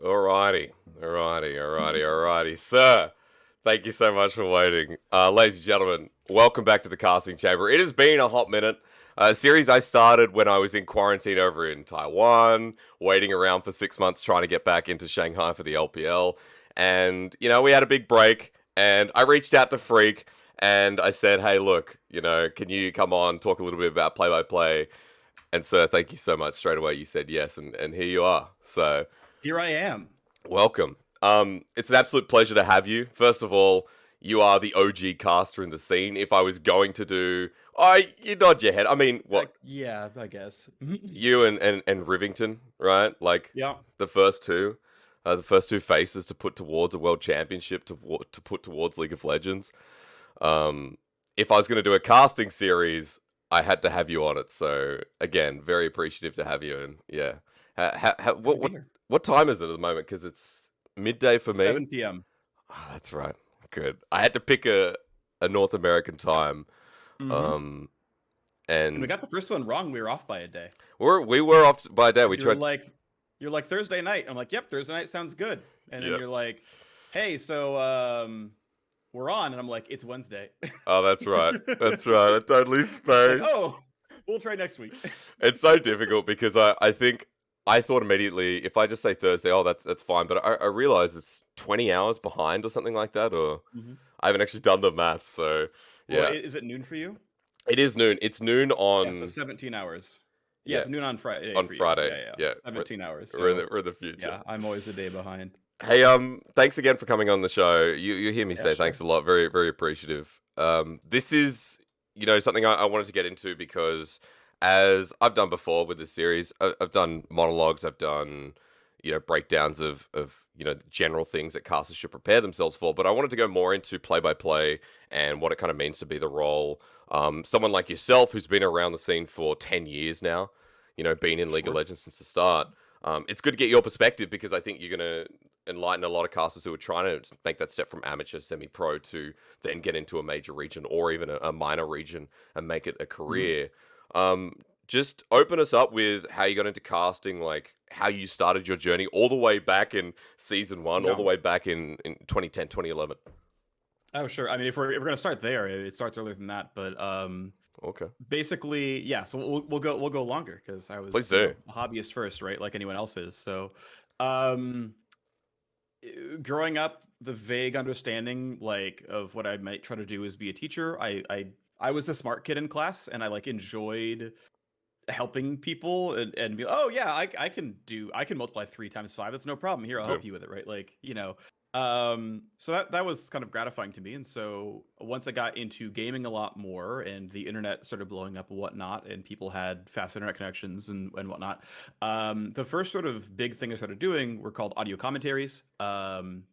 Alrighty. Sir, thank you so much for waiting. Ladies and gentlemen, welcome back to the casting chamber. It has been a hot minute. A series I started when I was in quarantine over in Taiwan, waiting around for 6 months trying to get back into Shanghai for the LPL. And, we had a big break, and I reached out to Phreak, and I said, hey, look, can you come on, talk a little bit about play-by-play? And sir, thank you so much. Straight away, you said yes, and here you are. So here I am. welcome. It's an absolute pleasure to have you. First of all, you are the OG caster in the scene. If I was going to do, you nod your head. I mean, what? Yeah, I guess. You and Rivington, right? Like, yeah, the first two faces to put towards a world championship to put towards League of Legends. If I was going to do a casting series, I had to have you on it. So again, very appreciative to have you. And yeah, what time is it at the moment? Because it's midday for me. 7 p.m. Oh, that's right. Good. I had to pick a North American time. Mm-hmm. And we got the first one wrong. We were off by a day. We were off by a day. We tried. You're like Thursday night. I'm like, yep, Thursday night sounds good. And then you're like, hey, so we're on, and I'm like, it's Wednesday. Oh, that's right. That's right. I totally spaced. Oh, we'll try next week. It's so difficult because I thought immediately if I just say Thursday, oh, that's fine. But I realize it's 20 hours behind or something like that, or I haven't actually done the math. So yeah, well, is it noon for you? It is noon. It's noon on. Yeah, so 17 hours. Yeah, it's noon on Friday. On Friday, yeah. 17 hours. So, we're in the future. Yeah, I'm always a day behind. Hey, thanks again for coming on the show. You hear me say thanks a lot. Very, very appreciative. This is, something I wanted to get into because as I've done before with this series, I've done monologues, I've done, breakdowns of general things that casters should prepare themselves for. But I wanted to go more into play-by-play and what it kind of means to be the role. Someone like yourself who's been around the scene for 10 years now, been in League of Legends since the start. It's good to get your perspective because I think you're going to enlighten a lot of casters who are trying to make that step from amateur, semi-pro to then get into a major region or even a minor region and make it a career. Just open us up with how you got into casting, like how you started your journey all the way back in season 1, all the way back in 2010, 2011. Oh, sure. I mean, if we're going to start there, it starts earlier than that, but okay. Basically, yeah. So we'll go longer because I was a hobbyist first, right? Like anyone else is. So, growing up, the vague understanding like of what I might try to do is be a teacher. I was the smart kid in class, and I enjoyed helping people and be, oh yeah, I can multiply 3 times 5. That's no problem. Here, I'll help you with it, right? So that was kind of gratifying to me. And so once I got into gaming a lot more and the internet started blowing up and whatnot, and people had fast internet connections and whatnot, the first sort of big thing I started doing were called audio commentaries.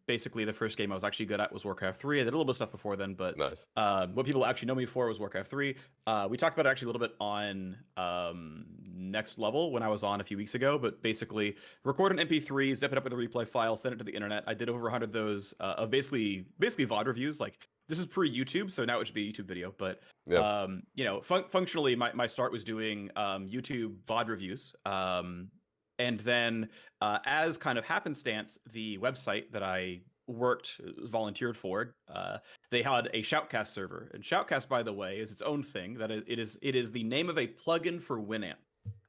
Basically the first game I was actually good at was Warcraft 3. I did a little bit of stuff before then, but nice. What people actually know me for was Warcraft 3. We talked about it actually a little bit on Next Level when I was on a few weeks ago, but basically record an MP3, zip it up with a replay file, send it to the internet. I did over 100 of those of basically VOD reviews. Like, this is pre-YouTube, so now it should be a YouTube video, but functionally my start was doing YouTube VOD reviews. And then as kind of happenstance, the website that I volunteered for, they had a Shoutcast server. And Shoutcast, by the way, is its own thing. That it is the name of a plugin for Winamp.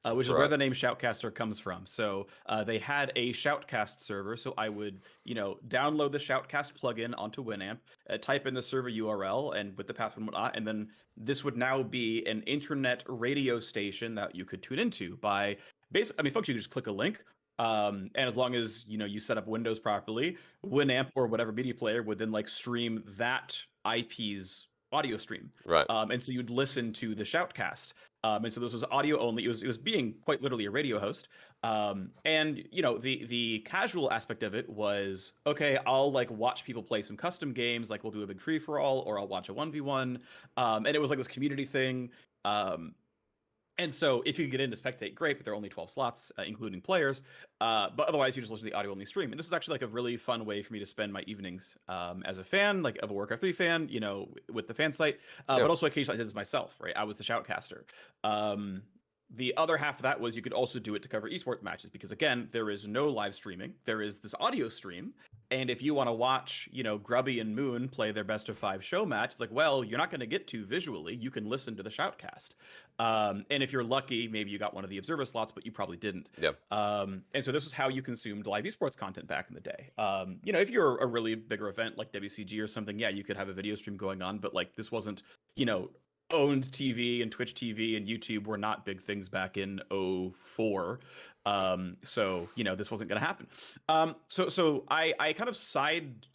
Which is where the name Shoutcaster comes from. So they had a Shoutcast server. So I would, download the Shoutcast plugin onto Winamp, type in the server URL and with the password and whatnot. And then this would now be an internet radio station that you could tune into by functionally you just click a link. And as long as, you set up Windows properly, Winamp or whatever media player would then stream that IP's audio stream. Right. And so you'd listen to the Shoutcast. And so this was audio only. It was being quite literally a radio host. And the casual aspect of it was, okay, I'll watch people play some custom games, like we'll do a big free for all, or I'll watch a 1v1. And it was like this community thing. And so if you get in to spectate, great, but there are only 12 slots, including players. But otherwise, you just listen to the audio only stream. And this is actually a really fun way for me to spend my evenings as a fan, of a Warcraft 3 fan, with the fan site. But also occasionally I did this myself, right? I was the Shoutcaster. The other half of that was you could also do it to cover esports matches because again, there is no live streaming. There is this audio stream. And if you want to watch, Grubby and Moon play their best of 5 show match, it's like, well, you're not going to get to visually. You can listen to the shoutcast. And if you're lucky, maybe you got one of the observer slots, but you probably didn't. Yeah. And so this was how you consumed live esports content back in the day. If you're a really bigger event like WCG or something, yeah, you could have a video stream going on, but like this wasn't, owned TV and Twitch TV and YouTube were not big things back in 04. So this wasn't going to happen. So I kind of side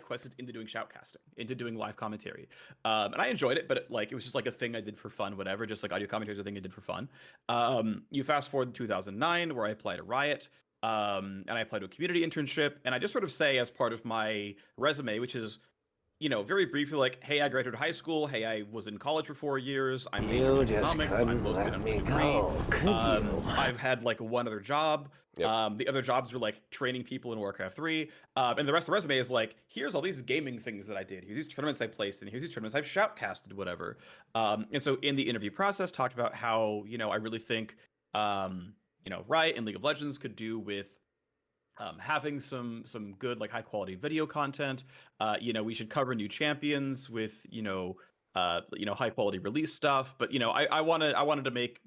quested into doing shoutcasting, into doing live commentary. And I enjoyed it, but it was just like a thing I did for fun, whatever, just like audio commentary is a thing I did for fun. You fast forward to 2009 where I applied to Riot. And I applied to a community internship, and I just sort of say as part of my resume, which is very briefly, like, hey, I graduated high school. Hey, I was in college for 4 years. I'm majoring in economics. I'm mostly done with a degree. I've had like one other job. Yep. The other jobs were like training people in Warcraft 3. And the rest of the resume is like, here's all these gaming things that I did. Here's these tournaments I placed in. Here's these tournaments I've shoutcasted, whatever. And so in the interview process, talked about how, I really think, Riot and League of Legends could do with having some good like high quality video content. We should cover new champions with high quality release stuff. But I wanted to make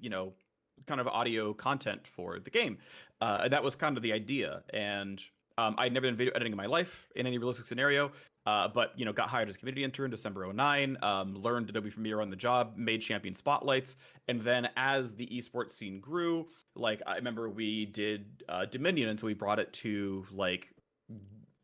kind of audio content for the game, and that was kind of the idea. And I'd never done video editing in my life in any realistic scenario. But got hired as a community intern December 2009, learned Adobe Premiere on the job, made champion spotlights, and then as the esports scene grew, like I remember we did Dominion, and so we brought it to like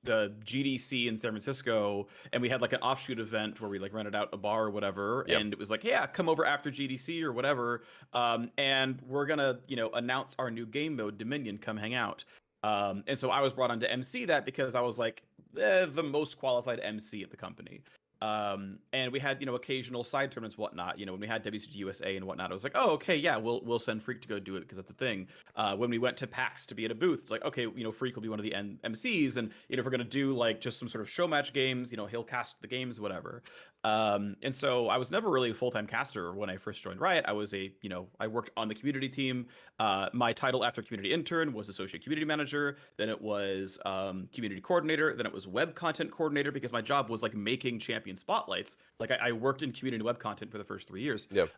the GDC in San Francisco, and we had like an offshoot event where we like rented out a bar or whatever. Yep. And it was like, yeah, come over after GDC or whatever, and we're gonna announce our new game mode Dominion, come hang out. And so I was brought on to MC that because I was like the most qualified MC at the company. And we had, occasional side tournaments, whatnot. When we had WCG USA and whatnot, I was like, oh, okay, yeah, we'll send Phreak to go do it because that's the thing. When we went to PAX to be at a booth, it's like, okay, Phreak will be one of the MCs, and if we're gonna do like just some sort of show match games, he'll cast the games, whatever. And so I was never really a full-time caster when I first joined Riot. I was I worked on the community team. My title after community intern was associate community manager. Then it was community coordinator. Then it was web content coordinator because my job was like making champion spotlights. Like I worked in community web content for the first 3 years. Yep.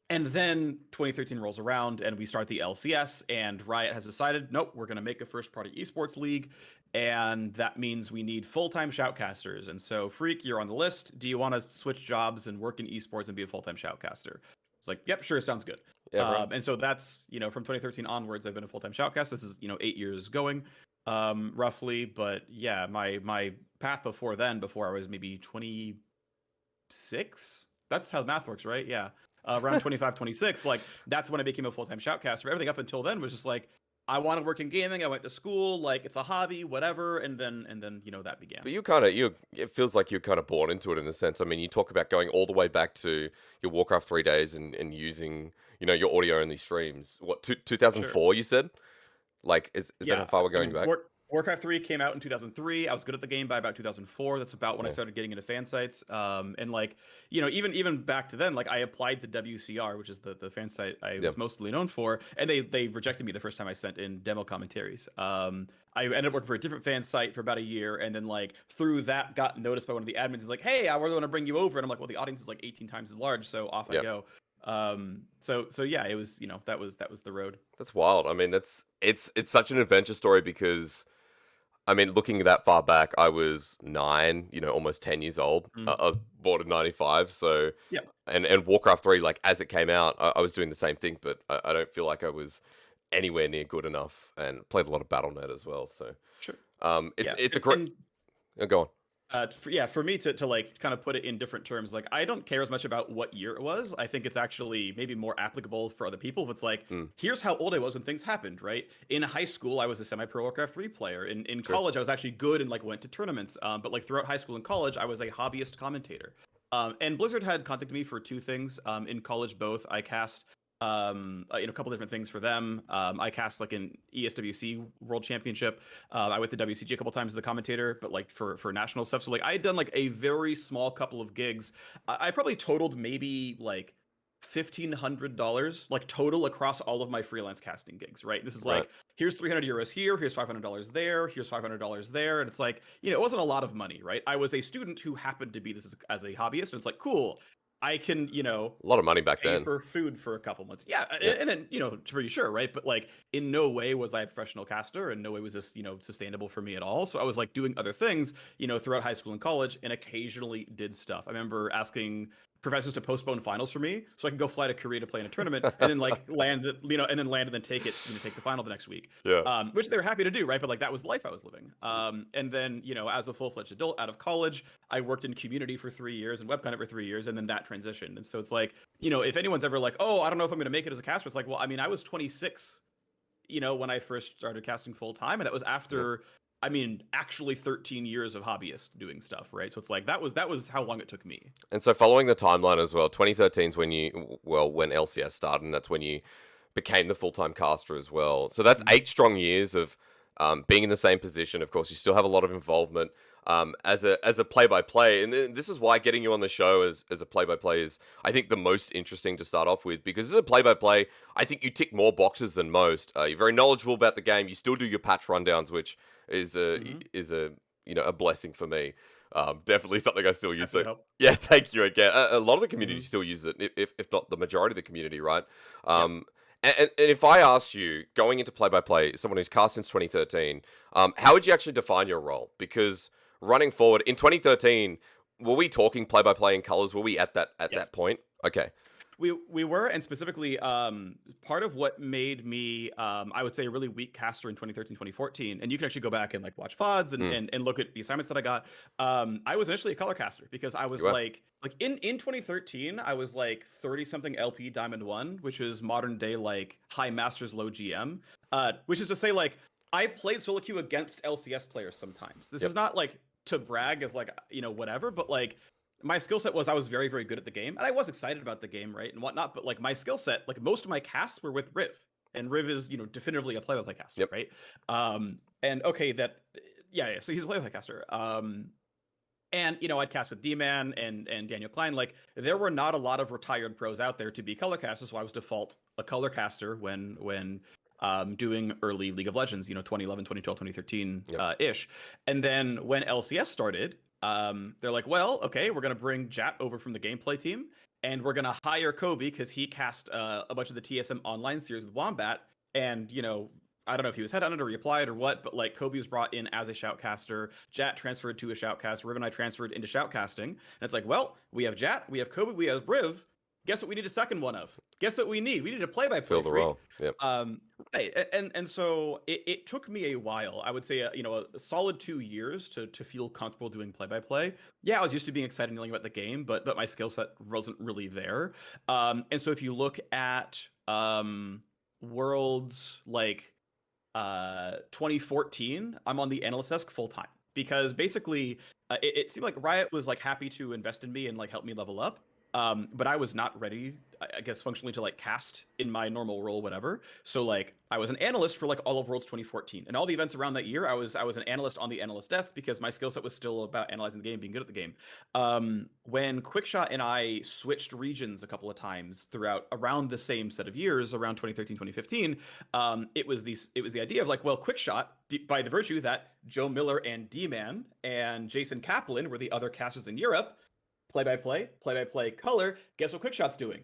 And then 2013 rolls around and we start the LCS, and Riot has decided, nope, we're going to make a first-party esports league, and that means we need full-time shoutcasters. And so, Phreak, you're on the list. Do you want to switch jobs and work in esports and be a full-time shoutcaster? It's like, yep, sure, sounds good. Yeah, and so that's, from 2013 onwards, I've been a full-time shoutcaster. This is, 8 years going, roughly. But yeah, my path before I was maybe 26. That's how the math works, right? Yeah. Around 25, 26, like that's when I became a full-time shoutcaster. Everything up until then was just like, I want to work in gaming. I went to school, like it's a hobby, whatever, and then that began. But it feels like you're kind of born into it in a sense. I mean, you talk about going all the way back to your Warcraft 3 days and using your audio only streams. What 2004 sure. You said? Like is that how far we're going back? Warcraft 3 came out in 2003. I was good at the game by about 2004. That's about when I started getting into fan sites. And like, even back to then, like I applied to WCR, which is the fan site I was mostly known for, and they rejected me the first time I sent in demo commentaries. I ended up working for a different fan site for about a year, and then like through that got noticed by one of the admins. Is like, hey, I really want to bring you over, and I'm like, well, the audience is like 18 times as large, so off I go. So yeah, it was that was the road. That's wild. I mean, it's such an adventure story because. I mean, looking that far back, I was 9, almost 10 years old. I was born in 95, so... Yeah. And Warcraft 3, like, as it came out, I was doing the same thing, but I don't feel like I was anywhere near good enough, and played a lot of Battle.net as well, so... Sure. It's a great... Go on. For me to like kind of put it in different terms, like I don't care as much about what year it was. I think it's actually maybe more applicable for other people. If it's like, here's how old I was when things happened, right? In high school, I was a semi-pro Warcraft 3 player. In college, I was actually good and like went to tournaments. But like throughout high school and college, I was a hobbyist commentator. And Blizzard had contacted me for 2 things. In college, both I cast a couple different things for them. I cast like an ESWC World Championship. I went to WCG a couple times as a commentator, but like for national stuff. So like I had done like a very small couple of gigs. I probably totaled maybe like $1,500 like total across all of my freelance casting gigs, right? This is Right. like, here's €300 here, here's $500 there, here's $500 there. And it's like, it wasn't a lot of money, right? I was a student who happened to be this as a hobbyist. And it's like, cool, I can, A lot of money back pay then. for food for a couple months. Yeah. Yeah. And then, pretty sure, right? But like, in no way was I a professional caster, and no way was this, sustainable for me at all. So I was like doing other things, throughout high school and college, and occasionally did stuff. I remember asking professors to postpone finals for me so I can go fly to Korea to play in a tournament, and then like land, and then take the final the next week. Yeah. Which they were happy to do, right? But like, that was the life I was living. And then, as a full-fledged adult out of college, I worked in community for 3 years and webcontent for 3 years, and then that transitioned. And so it's like, if anyone's ever like, oh, I don't know if I'm going to make it as a caster, it's like, well, I mean, I was 26, when I first started casting full time, and that was after, actually 13 years of hobbyist doing stuff, right? So it's like, that was how long it took me. And so following the timeline as well, 2013 is when when LCS started, and that's when you became the full-time caster as well. So that's 8 strong years of being in the same position. Of course, you still have a lot of involvement as a play-by-play. And this is why getting you on the show as a play-by-play is, I think, the most interesting to start off with. Because as a play-by-play, I think you tick more boxes than most. You're very knowledgeable about the game. You still do your patch rundowns, which is a blessing for me. Definitely something I still use. So, yeah, thank you again. A lot of the community still uses it, if not the majority of the community, right? And if I asked you, going into play-by-play, someone who's cast since 2013, how would you actually define your role? Because running forward, in 2013, were we talking play-by-play in colors? Were we at that point? Okay. We were, and specifically, part of what made me, I would say, a really weak caster in 2013, 2014, and you can actually go back and like watch VODs and look at the assignments that I got. I was initially a color caster because I was like in 2013, I was like 30 something LP Diamond 1, which is modern day like high masters, low GM, which is to say, like, I played solo queue against LCS players sometimes. This is not like to brag as like, whatever, but like, my skill set was I was very, very good at the game, and I was excited about the game, right, and whatnot. But like, my skill set, like most of my casts were with Riv, and Riv is definitively a play-by-play caster, right? And okay, so he's a play-by-play caster. And I'd cast with D-Man and Daniel Klein. Like, there were not a lot of retired pros out there to be color casters, so I was default a color caster when doing early League of Legends, 2011, 2012, 2013 ish. And then when LCS started, they're like, well, okay, we're going to bring Jat over from the gameplay team, and we're going to hire Kobe because he cast a bunch of the TSM online series with Wombat. And, I don't know if he was headhunted or reapplied or what, but like, Kobe was brought in as a shoutcaster. Jat transferred to a shoutcast. Riv and I transferred into shoutcasting. And it's like, well, we have Jat, we have Kobe, we have Riv. Guess what we need a second one of? Guess what we need? We need a play-by-play. Fill the role. Yep. Right. And so it took me a while. I would say, a solid 2 years to feel comfortable doing play-by-play. Yeah, I was used to being excited and knowing about the game, but my skill set wasn't really there. And so if you look at Worlds like 2014, I'm on the analyst desk full time because basically it seemed like Riot was like happy to invest in me and like help me level up. But I was not ready, I guess, functionally to like cast in my normal role, whatever. So like, I was an analyst for like all of Worlds 2014, and all the events around that year, I was an analyst on the analyst desk because my skill set was still about analyzing the game, being good at the game. When Quickshot and I switched regions a couple of times throughout around the same set of years, around 2013, 2015, it was the idea of like, well, Quickshot, by the virtue that Joe Miller and D-Man and Jason Kaplan were the other casters in Europe. Play-by-play, color. Guess what Quickshot's doing?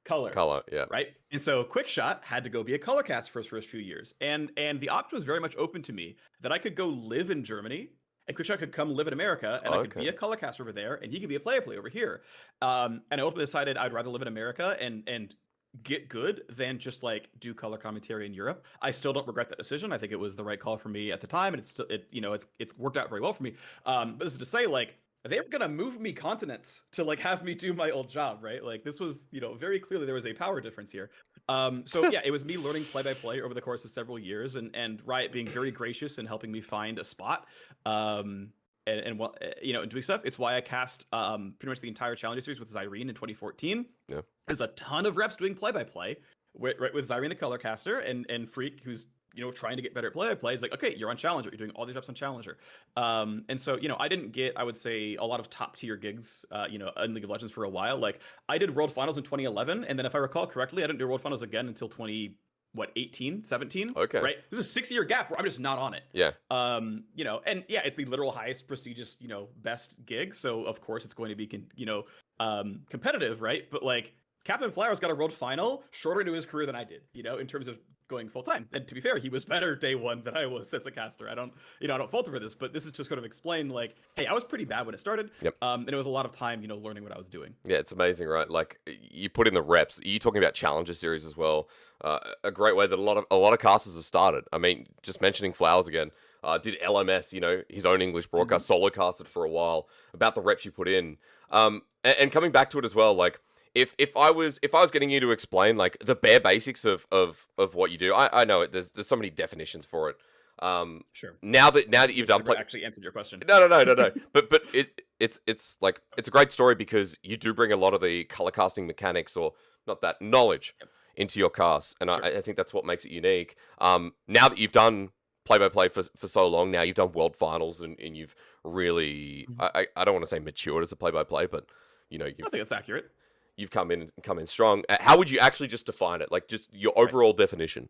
Color, yeah. Right? And so Quickshot had to go be a color cast for his first few years. And the option was very much open to me that I could go live in Germany, and Quickshot could come live in America, and I could be a color caster over there, and he could be a play-by-play over here. And I ultimately decided I'd rather live in America and get good than just like do color commentary in Europe. I still don't regret that decision. I think it was the right call for me at the time, and it's worked out very well for me. But this is to say, like, they were gonna move me continents to like have me do my old job, right? Like, this was, very clearly there was a power difference here. So yeah, it was me learning play-by-play over the course of several years, and Riot being very gracious in helping me find a spot. And doing stuff. It's why I cast pretty much the entire Challenger series with Zyrene in 2014. Yeah, there's a ton of reps doing play-by-play with Zyrene the color caster and Phreak, who's trying to get better at play-by-play. It's like, okay, you're on Challenger. You're doing all these reps on Challenger. And so, I didn't get, I would say, a lot of top-tier gigs, in League of Legends for a while. Like, I did World Finals in 2011, and then if I recall correctly, I didn't do World Finals again until 18, 17? Okay. Right? There's a 6-year gap where I'm just not on it. Yeah. And yeah, it's the literal highest prestigious, best gig. So, of course, it's going to be, competitive, right? But, like, Captain Flowers got a world final shorter into his career than I did, in terms of going full time. And to be fair, he was better day one than I was as a caster. I don't fault him for this, but this is just sort of explain, like, hey, I was pretty bad when it started. Yep. And it was a lot of time, learning what I was doing. Yeah, it's amazing, right? Like, you put in the reps. You're talking about Challenger series as well. A great way that a lot of casters have started. I mean, just mentioning Flowers again. Did LMS, his own English broadcast, solo casted for a while, about the reps you put in. And coming back to it as well, like, if I was getting you to explain, like, the bare basics of what you do, I know it. There's so many definitions for it. Sure. Now that you've done, actually answered your question. No. But it's like, it's a great story because you do bring a lot of the color casting mechanics, or not that knowledge, into your cast, and sure. I think that's what makes it unique. Now that you've done play-by-play for so long, now you've done World Finals, and you've really, I don't want to say matured as a play-by-play, but I think that's accurate. You've come in strong. How would you actually just define it? Like, just your overall definition.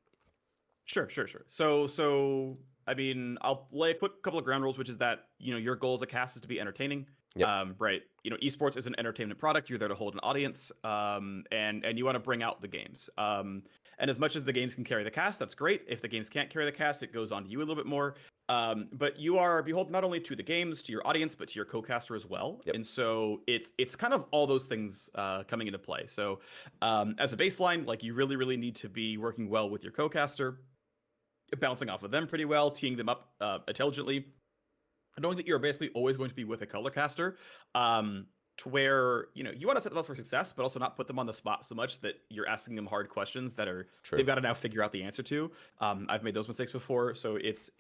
Sure. So I mean, I'll lay a quick couple of ground rules, which is that, your goal as a cast is to be entertaining. Yep. Right. Esports is an entertainment product. You're there to hold an audience, and you want to bring out the games. And as much as the games can carry the cast, that's great. If the games can't carry the cast, it goes on to you a little bit more. But you are beholden not only to the games, to your audience, but to your co-caster as well. Yep. And so it's kind of all those things coming into play. So as a baseline, like, you really, really need to be working well with your co-caster, bouncing off of them pretty well, teeing them up intelligently, knowing that you're basically always going to be with a color caster, to where, you want to set them up for success, but also not put them on the spot so much that you're asking them hard questions that are True. They've got to now figure out the answer to. I've made those mistakes before. So it's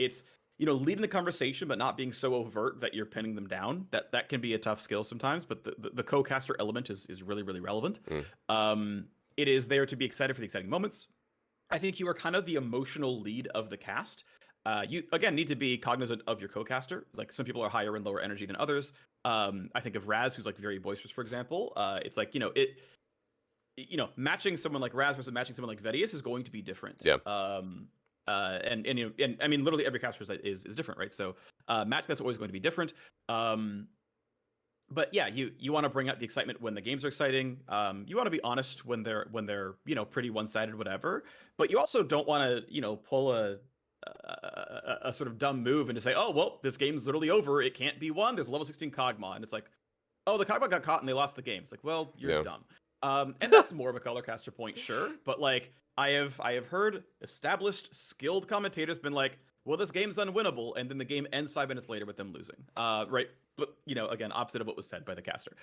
leading the conversation, but not being so overt that you're pinning them down. That can be a tough skill sometimes, but the co-caster element is really, really relevant. It is there to be excited for the exciting moments. I think you are kind of the emotional lead of the cast. You, again, need to be cognizant of your co-caster. Like, some people are higher and lower energy than others. I think of Raz, who's, like, very boisterous, for example. It's like, matching someone like Raz versus matching someone like Vedius is going to be different. Yeah. And I mean, literally every caster is different, right? So match that's always going to be different. But yeah, you want to bring out the excitement when the games are exciting. You want to be honest when they're pretty one-sided, whatever. But you also don't want to pull a sort of dumb move and to say, oh well, this game's literally over. It can't be won. There's a level 16 Kog'Maw, and it's like, oh, the Kog'Maw got caught and they lost the game. It's like, well, you're dumb. And that's more of a color caster point, sure. But, like, I have heard established, skilled commentators been like, well, this game's unwinnable, and then the game ends 5 minutes later with them losing. Right? But, again, opposite of what was said by the caster.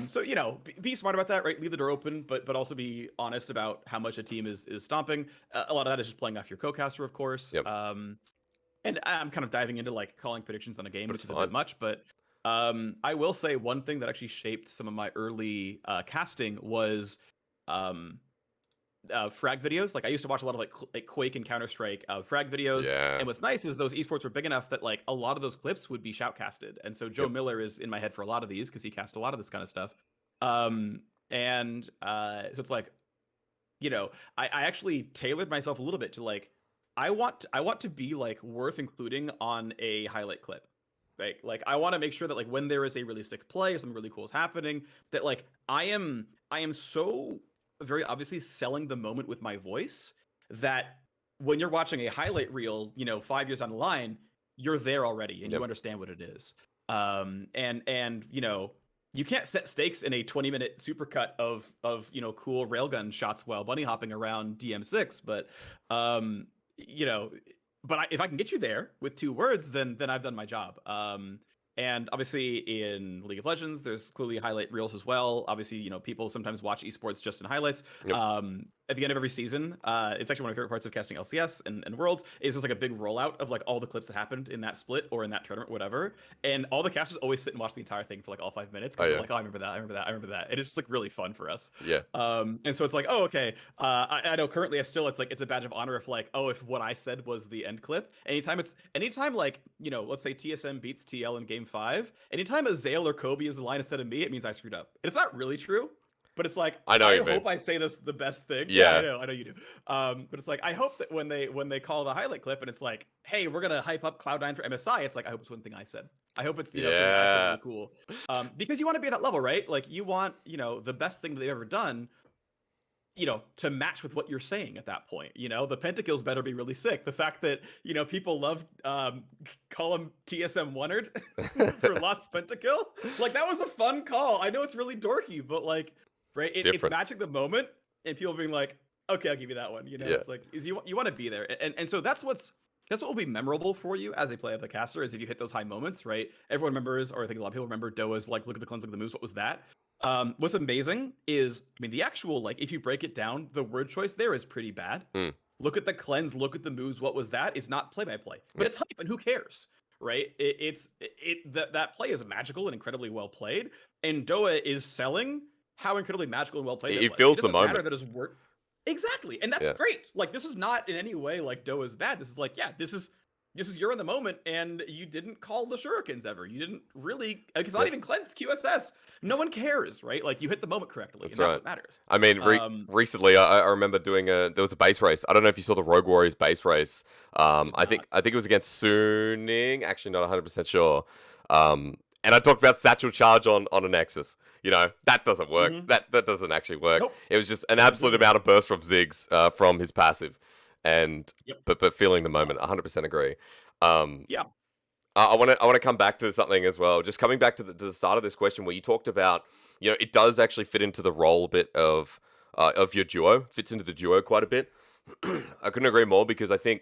So, be smart about that, right? Leave the door open, but also be honest about how much a team is stomping. A lot of that is just playing off your co-caster, of course. Yep. And I'm kind of diving into, like, calling predictions on a game, which is a bit much, but I will say one thing that actually shaped some of my early casting was frag videos. Like, I used to watch a lot of like Quake and Counter-Strike frag videos. Yeah. And what's nice is those esports were big enough that, like, a lot of those clips would be shoutcasted. And so Joe Miller is in my head for a lot of these because he cast a lot of this kind of stuff. So it's like, I actually tailored myself a little bit to, like, I want to be, like, worth including on a highlight clip. Right? Like, I want to make sure that, like, when there is a really sick play or something really cool is happening, that, like, I am so very obviously selling the moment with my voice that when you're watching a highlight reel, 5 years on the line, you're there already and you understand what it is. And you can't set stakes in a 20-minute supercut of cool railgun shots while bunny hopping around DM6, but if I can get you there with 2 words, then I've done my job. And obviously in League of Legends, there's clearly highlight reels as well. Obviously, people sometimes watch esports just in highlights. Yep. at the end of every season, it's actually one of my favorite parts of casting LCS and Worlds, is just like a big rollout of like all the clips that happened in that split or in that tournament, whatever. And all the casters always sit and watch the entire thing for like all 5 minutes Oh because they're yeah. like, oh, I remember that, I remember that, I remember that. And it's just like really fun for us. Yeah. And so it's like, oh, okay. I know currently it's a badge of honor if like, oh, if what I said was the end clip. Anytime like, you know, let's say TSM beats TL in game 5, anytime a Zale or Kobe is the line instead of me, it means I screwed up. And it's not really true. But it's like, I know I you mean. hope I say this the best thing. Yeah. I know you do. But it's like, I hope that when they call the highlight clip and it's like, hey, we're gonna hype up Cloud9 for MSI, it's like, I hope it's one thing I said. I hope it's, you know, something I said really cool. Because you want to be at that level, right? Like you want, you know, the best thing that they've ever done, you know, to match with what you're saying at that point. You know, the pentakills better be really sick. The fact that, you know, people love call him TSM Wondered for Lost Pentakill, like that was a fun call. I know it's really dorky, but like, right, it's matching the moment and people being like, okay, I'll give you that one. You know, it's like, you want to be there, and so that's what will be memorable for you as a play-up caster, is if you hit those high moments, right? Everyone remembers, or I think a lot of people remember Doa's like, look at the cleanse, look at the moves. What was that? What's amazing is, I mean, the actual, like, if you break it down, the word choice there is pretty bad. Look at the cleanse, look at the moves. What was that? It's not play-by-play, but it's hype, and who cares, right? That play is magical and incredibly well played, and Doa is selling how incredibly magical and well played it feels the moment. Matter that his work. Exactly, and that's great. Like, this is not in any way like Doa's bad. This is like, yeah, this is you're in the moment, and you didn't call the shurikens ever. You didn't really, like, it's not even cleansed QSS. No one cares, right? Like, you hit the moment correctly, that's what matters. I mean, recently there was a base race. I don't know if you saw the Rogue Warriors base race. I think it was against Suning. Actually, not 100% sure. And I talked about Satchel Charge on a Nexus. You know, that doesn't work. That doesn't actually work. Nope. It was just an absolute amount of burst from Ziggs from his passive. And but feeling the moment, 100% agree. Yeah. I want to come back to something as well. Just coming back to the start of this question, where you talked about, you know, it does actually fit into the role a bit of your duo. Fits into the duo quite a bit. I couldn't agree more, because I think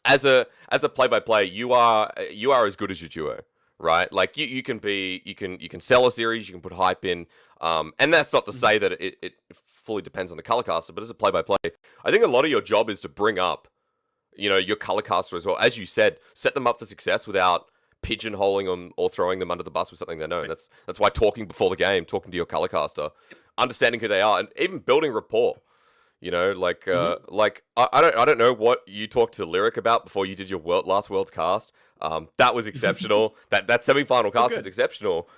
as a play-by-play, you are as good as your duo, right? Like you can sell a series, you can put hype in, and that's not to say that it fully depends on the color caster, but as a play-by-play, I think a lot of your job is to bring up, you know, your color caster as well. As you said, set them up for success without pigeonholing them or throwing them under the bus with something they know. Right. That's why talking before the game, talking to your color caster, understanding who they are, and even building rapport. You know, like I don't know what you talked to Lyric about before you did your last World's cast. That was exceptional. that semi-final cast was exceptional,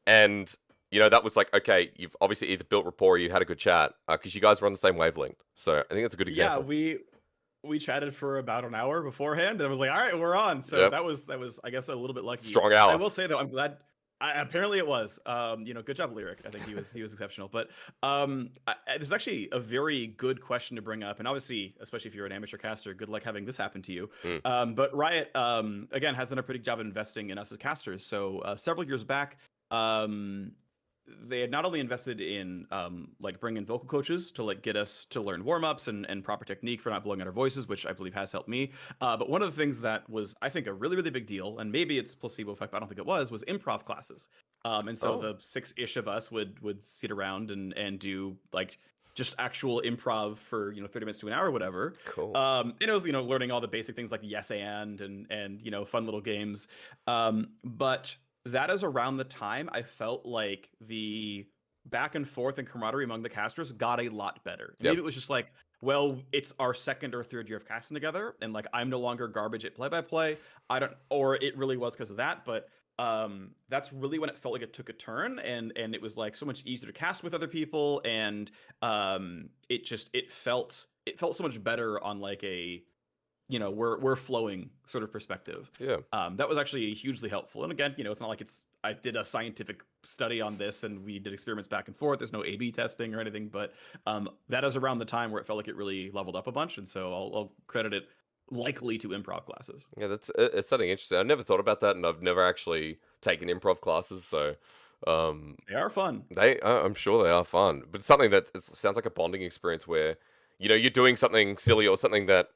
and you know, that was like, okay, you've obviously either built rapport or you had a good chat, because you guys were on the same wavelength. So I think that's a good example. Yeah, we chatted for about an hour beforehand, and I was like, all right, we're on. So that was I guess a little bit lucky. Strong hour. I will say though, I'm glad. Apparently it was. You know, good job, Lyric. I think he was exceptional. But this is actually a very good question to bring up, and obviously, especially if you're an amateur caster, good luck having this happen to you. But Riot, again, has done a pretty good job of investing in us as casters. So several years back, they had not only invested in like bringing vocal coaches to like get us to learn warm-ups and proper technique for not blowing out our voices, which I believe has helped me. But one of the things that was, I think, a really, really big deal, and maybe it's placebo effect, but I don't think it was improv classes. And so the 6-ish of us would sit around and do like just actual improv for, you know, 30 minutes to an hour or whatever. Cool. And it was, you know, learning all the basic things like yes and you know, fun little games. But that is around the time I felt like the back and forth and camaraderie among the casters got a lot better. Maybe it was just like, well, it's our second or third year of casting together, and like I'm no longer garbage at play-by-play. Or it really was because of that, but that's really when it felt like it took a turn, and it was like so much easier to cast with other people, and it felt so much better on like a, you know, we're flowing sort of perspective. Yeah. That was actually hugely helpful. And again, you know, it's not like I did a scientific study on this and we did experiments back and forth. There's no A/B testing or anything, but that is around the time where it felt like it really leveled up a bunch. And so I'll credit it likely to improv classes. Yeah, it's something interesting. I never thought about that, and I've never actually taken improv classes, so they are fun. I'm sure they are fun, but it's something that it sounds like a bonding experience where, you know, you're doing something silly or something that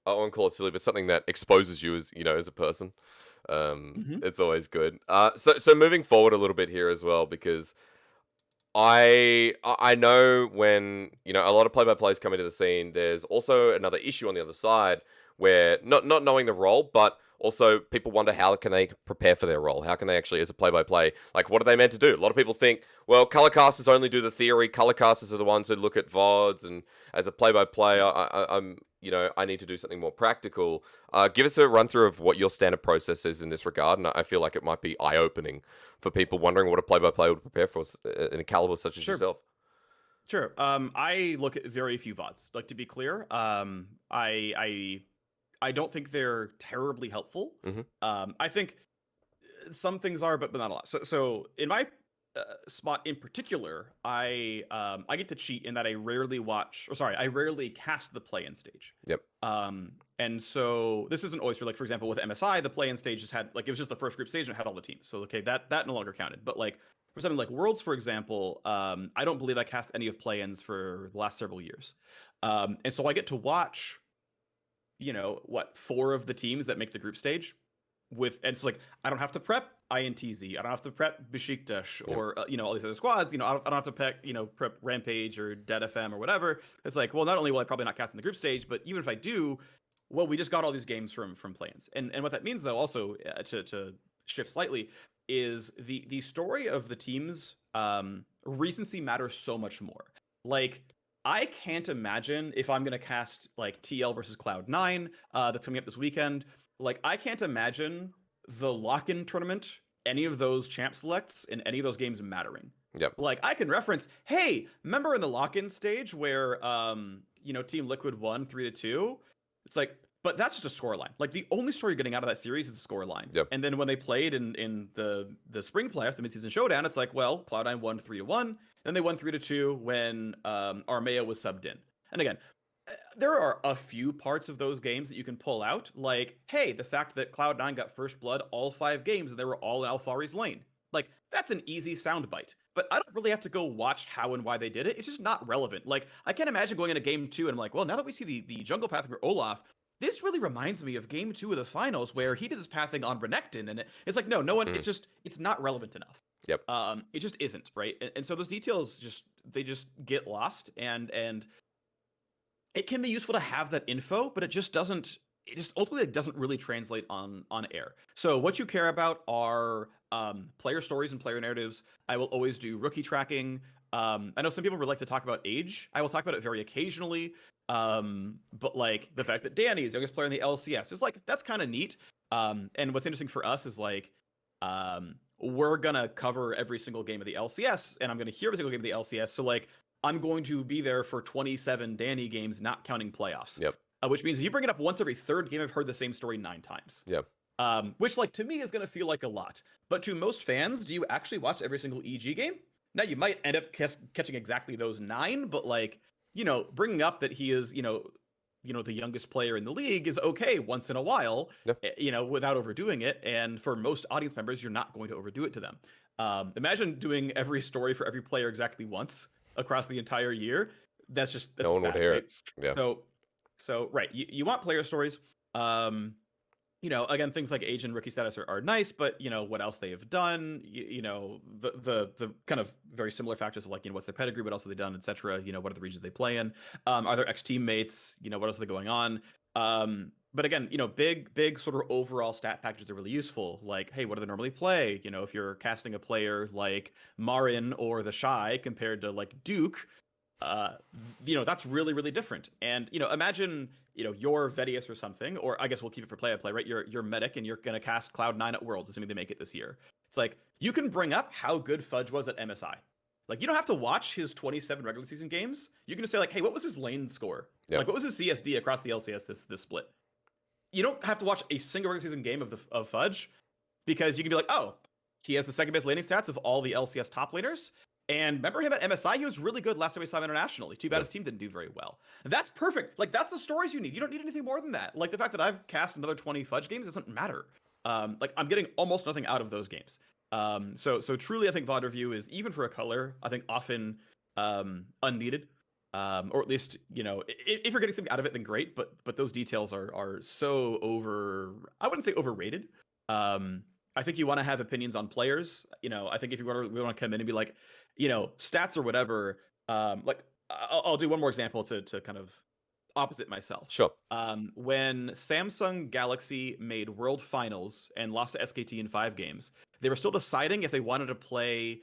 I won't call it silly, but something that exposes you as, you know, as a person. It's always good. So moving forward a little bit here as well, because I know when, you know, a lot of play-by-plays come into the scene, there's also another issue on the other side where not knowing the role, but also people wonder how can they prepare for their role? How can they actually, as a play-by-play, like what are they meant to do? A lot of people think, well, color casters only do the theory. Color casters are the ones who look at VODs, and as a play-by-play, I'm, you know, I need to do something more practical. Give us a run through of what your standard process is in this regard, and I feel like it might be eye-opening for people wondering what a play-by-play would prepare for in a caliber such as Sure. yourself. Sure. I look at very few VODs. Like, to be clear, I don't think they're terribly helpful. Hmm. I think some things are, but not a lot. So in my spot in particular, I get to cheat in that I rarely watch, or sorry, I rarely cast the play-in stage. Yep. And so this isn't always true. Like, for example, with MSI, the play-in stage just had, like, it was just the first group stage and it had all the teams. So okay, that no longer counted. But like for something like Worlds, for example, I don't believe I cast any of play-ins for the last several years. And so I get to watch, you know, what, 4 of the teams that make the group stage with, and it's like I don't have to prep INTZ, I don't have to prep Besiktas or you know, all these other squads. You know, I don't have to prep Rampage or Dead FM or whatever. It's like, well, not only will I probably not cast in the group stage, but even if I do, well, we just got all these games from play-ins. And what that means, though, also to shift slightly, is the story of the teams, recency matters so much more. Like, I can't imagine if I'm gonna cast like TL versus Cloud9 that's coming up this weekend. Like, I can't imagine the lock-in tournament, any of those champ selects in any of those games mattering. Yep. Like, I can reference, hey, remember in the lock-in stage where you know, Team Liquid won 3-2? It's like, but that's just a scoreline. Like, the only story you're getting out of that series is the scoreline. Yep. And then when they played in the spring playoffs, the midseason showdown, it's like, well, Cloud9 won 3-1. Then they won 3-2 when Armea was subbed in. And again, there are a few parts of those games that you can pull out, like, hey, the fact that Cloud9 got first blood all 5 games and they were all in Alphari's lane. Like, that's an easy soundbite. But I don't really have to go watch how and why they did it. It's just not relevant. Like, I can't imagine going into game 2 and I'm like, well, now that we see the jungle pathing for Olaf, this really reminds me of game 2 of the finals where he did this pathing on Renekton. And it's like, no one, it's not relevant enough. Yep. It just isn't, right? And so those details they just get lost, and it can be useful to have that info, but it just ultimately doesn't really translate on air. So what you care about are player stories and player narratives. I will always do rookie tracking. I know some people would like to talk about age. I will talk about it very occasionally. But like the fact that Danny is the youngest player in the LCS is like, that's kind of neat. And what's interesting for us is like, we're gonna cover every single game of the LCS, and I'm gonna hear every single game of the LCS. So like, I'm going to be there for 27 Danny games, not counting playoffs. Yep. Which means if you bring it up once every third game, I've heard the same story 9 times. Yep. Which, like, to me is going to feel like a lot. But to most fans, do you actually watch every single EG game? Now, you might end up catching exactly those 9, but like, you know, bringing up that he is, you know, the youngest player in the league is okay once in a while, you know, without overdoing it. And for most audience members, you're not going to overdo it to them. Imagine doing every story for every player exactly once across the entire year. That's no one bad, would hear right? it. Yeah. So right, you want player stories. You know, again, things like age and rookie status are nice, but you know what else they have done. You know, the kind of very similar factors of like, you know, what's their pedigree, what else have they done, etc. You know, what are the regions they play in? Are there ex teammates? You know, what else are they going on? But again, you know, big sort of overall stat packages are really useful. Like, hey, what do they normally play? You know, if you're casting a player like Marin or the Shy compared to like Duke, you know, that's really, really different. And, you know, imagine, you know, you're Vedius or something, or I guess we'll keep it for play-by-play, right? You're Medic and you're going to cast Cloud9 at Worlds, assuming they make it this year. It's like, you can bring up how good Fudge was at MSI. Like, you don't have to watch his 27 regular season games. You can just say like, hey, what was his lane score? Yep. Like, what was his CSD across the LCS this split? You don't have to watch a single regular season game of Fudge, because you can be like, oh, he has the second best laning stats of all the LCS top laners. And remember him at MSI? He was really good last time we saw him internationally. Too bad his team didn't do very well. That's perfect. Like, that's the stories you need. You don't need anything more than that. Like, the fact that I've cast another 20 Fudge games doesn't matter. Like, I'm getting almost nothing out of those games. So truly, I think VOD review is, even for a color, I think often unneeded. Or at least, you know, if you're getting something out of it, then great. But those details are so I wouldn't say overrated. I think you want to have opinions on players. I think if you want to come in and be like, stats or whatever. Like I'll do one more example to kind of opposite myself. Sure. When Samsung Galaxy made World Finals and lost to SKT in 5 games, they were still deciding if they wanted to play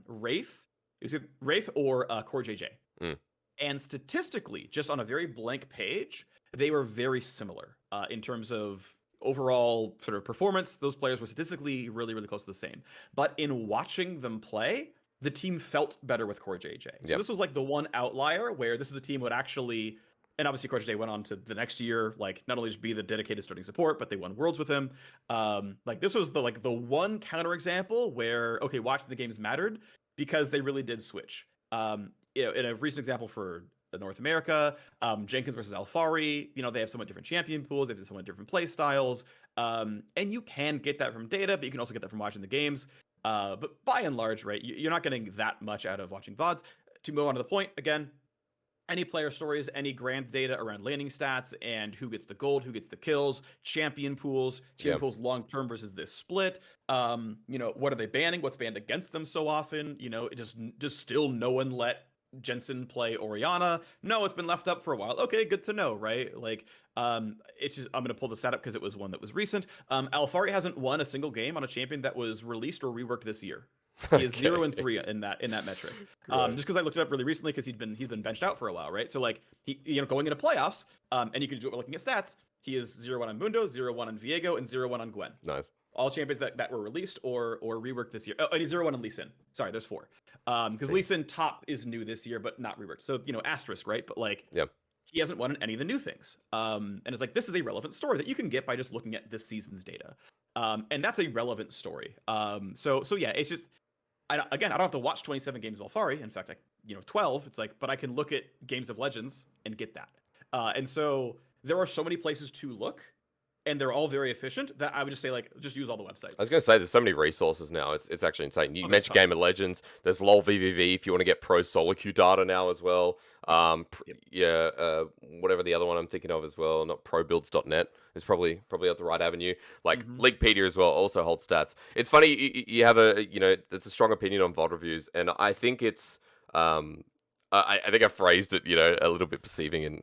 Wraith. Is it Wraith or Core JJ? Mm. And statistically, just on a very blank page, they were very similar in terms of overall sort of performance. Those players were statistically really, really close to the same. But in watching them play, the team felt better with Core JJ. So this was like the one outlier where this is a team would actually, and obviously Core JJ went on to the next year, like not only just be the dedicated starting support, but they won Worlds with him. Like this was the one counterexample where, okay, watching the games mattered because they really did switch. In a recent example for North America, Jenkins versus Alfari, they have somewhat different champion pools, they have somewhat different play styles, and you can get that from data, but you can also get that from watching the games. But by and large, right, you're not getting that much out of watching VODs. To move on to the point, again, any player stories, any grand data around landing stats and who gets the gold, who gets the kills, champion pools long term versus this split. What are they banning? What's banned against them so often? It just still no one let Jensen play Orianna. No, it's been left up for a while. Okay, good to know, right? Like, it's just, I'm gonna pull the stat up because it was one that was recent. Alfari hasn't won a single game on a champion that was released or reworked this year. He is 0-3 in that metric. Just because I looked it up really recently because he's been benched out for a while, right? So like he going into playoffs, and you can do it by looking at stats. He is 0-1 on Mundo, 0-1 on Viego, and 0-1 on Gwen. Nice. All champions that were released or reworked this year. Oh, and he's 0-1 on Lee Sin. Sorry, there's 4. Because Lee Sin top is new this year, but not reworked. So asterisk, right? But like, he hasn't won any of the new things. And it's like this is a relevant story that you can get by just looking at this season's data. And that's a relevant story. So yeah, it's just. I don't have to watch 27 games of Alfari. In fact, 12. It's like, but I can look at Games of Legends and get that. And so there are so many places to look, and they're all very efficient that I would just say just use all the websites. I was going to say there's so many resources now. It's actually insane. You mentioned Game of Legends. There's LoL VVV if you want to get pro solo queue data now as well. Whatever the other one I'm thinking of as well. Not probuilds.net is probably at the right avenue. Like Leaguepedia as well also holds stats. It's funny you have it's a strong opinion on VOD reviews, and I think it's I think I phrased it a little bit perceiving in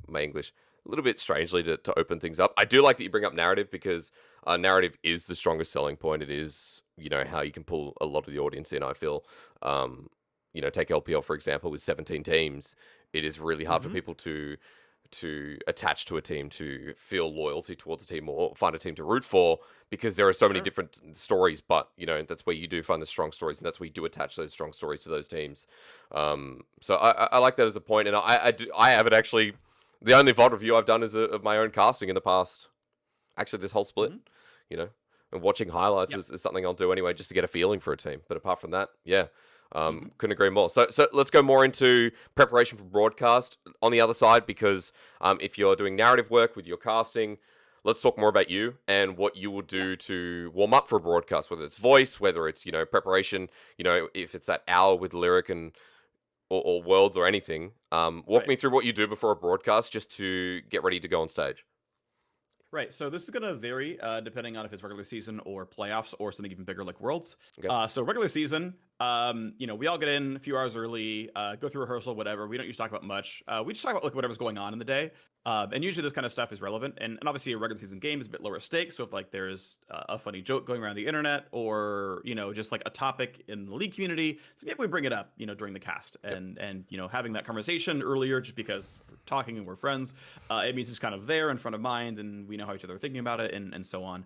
my English. A little bit strangely to open things up. I do like that you bring up narrative because narrative is the strongest selling point. It is, how you can pull a lot of the audience in, I feel. Take LPL, for example, with 17 teams. It is really hard for people to attach to a team, to feel loyalty towards a team or find a team to root for because there are so many different stories. But, that's where you do find the strong stories and that's where you do attach those strong stories to those teams. So I like that as a point. And I haven't actually... The only VOD review I've done is of my own casting in the past. Actually, this whole split, and watching highlights is something I'll do anyway, just to get a feeling for a team. But apart from that, couldn't agree more. So let's go more into preparation for broadcast on the other side, because if you're doing narrative work with your casting, let's talk more about you and what you will do to warm up for a broadcast, whether it's voice, whether it's, preparation, if it's that hour with lyric and or worlds or anything. Walk me through what you do before a broadcast just to get ready to go on stage. Right. So this is going to vary depending on if it's regular season or playoffs or something even bigger like Worlds. Okay. So regular season, we all get in a few hours early, go through rehearsal, whatever. We don't usually talk about much. We just talk about whatever's going on in the day. And usually this kind of stuff is relevant. And obviously a regular season game is a bit lower stakes. So if there's a funny joke going around the internet or, just a topic in the league community, so maybe we bring it up, during the cast and having that conversation earlier just because we're talking and we're friends. It means it's kind of there in front of mind and we know how each other are thinking about it and so on.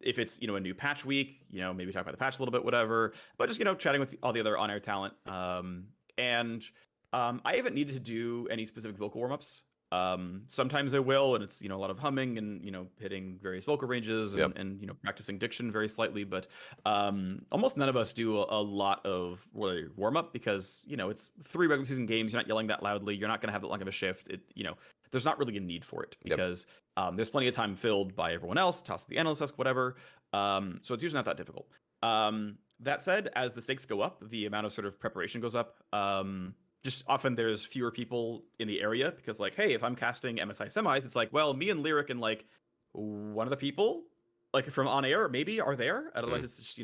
If it's, a new patch week, maybe talk about the patch a little bit, whatever, but just, chatting with all the other on-air talent. I haven't needed to do any specific vocal warm-ups. Sometimes I will, and it's, a lot of humming and, hitting various vocal ranges and practicing diction very slightly, but, almost none of us do a lot of really warm up because, it's 3 regular season games. You're not yelling that loudly. You're not going to have that long of a shift. There's not really a need for it because, there's plenty of time filled by everyone else, toss the analyst desk, whatever. So it's usually not that difficult. That said, as the stakes go up, the amount of sort of preparation goes up. Just often there's fewer people in the area because hey, if I'm casting MSI semis, it's well, me and Lyric and one of the people like from on air maybe are there. Otherwise, Mm. it's just,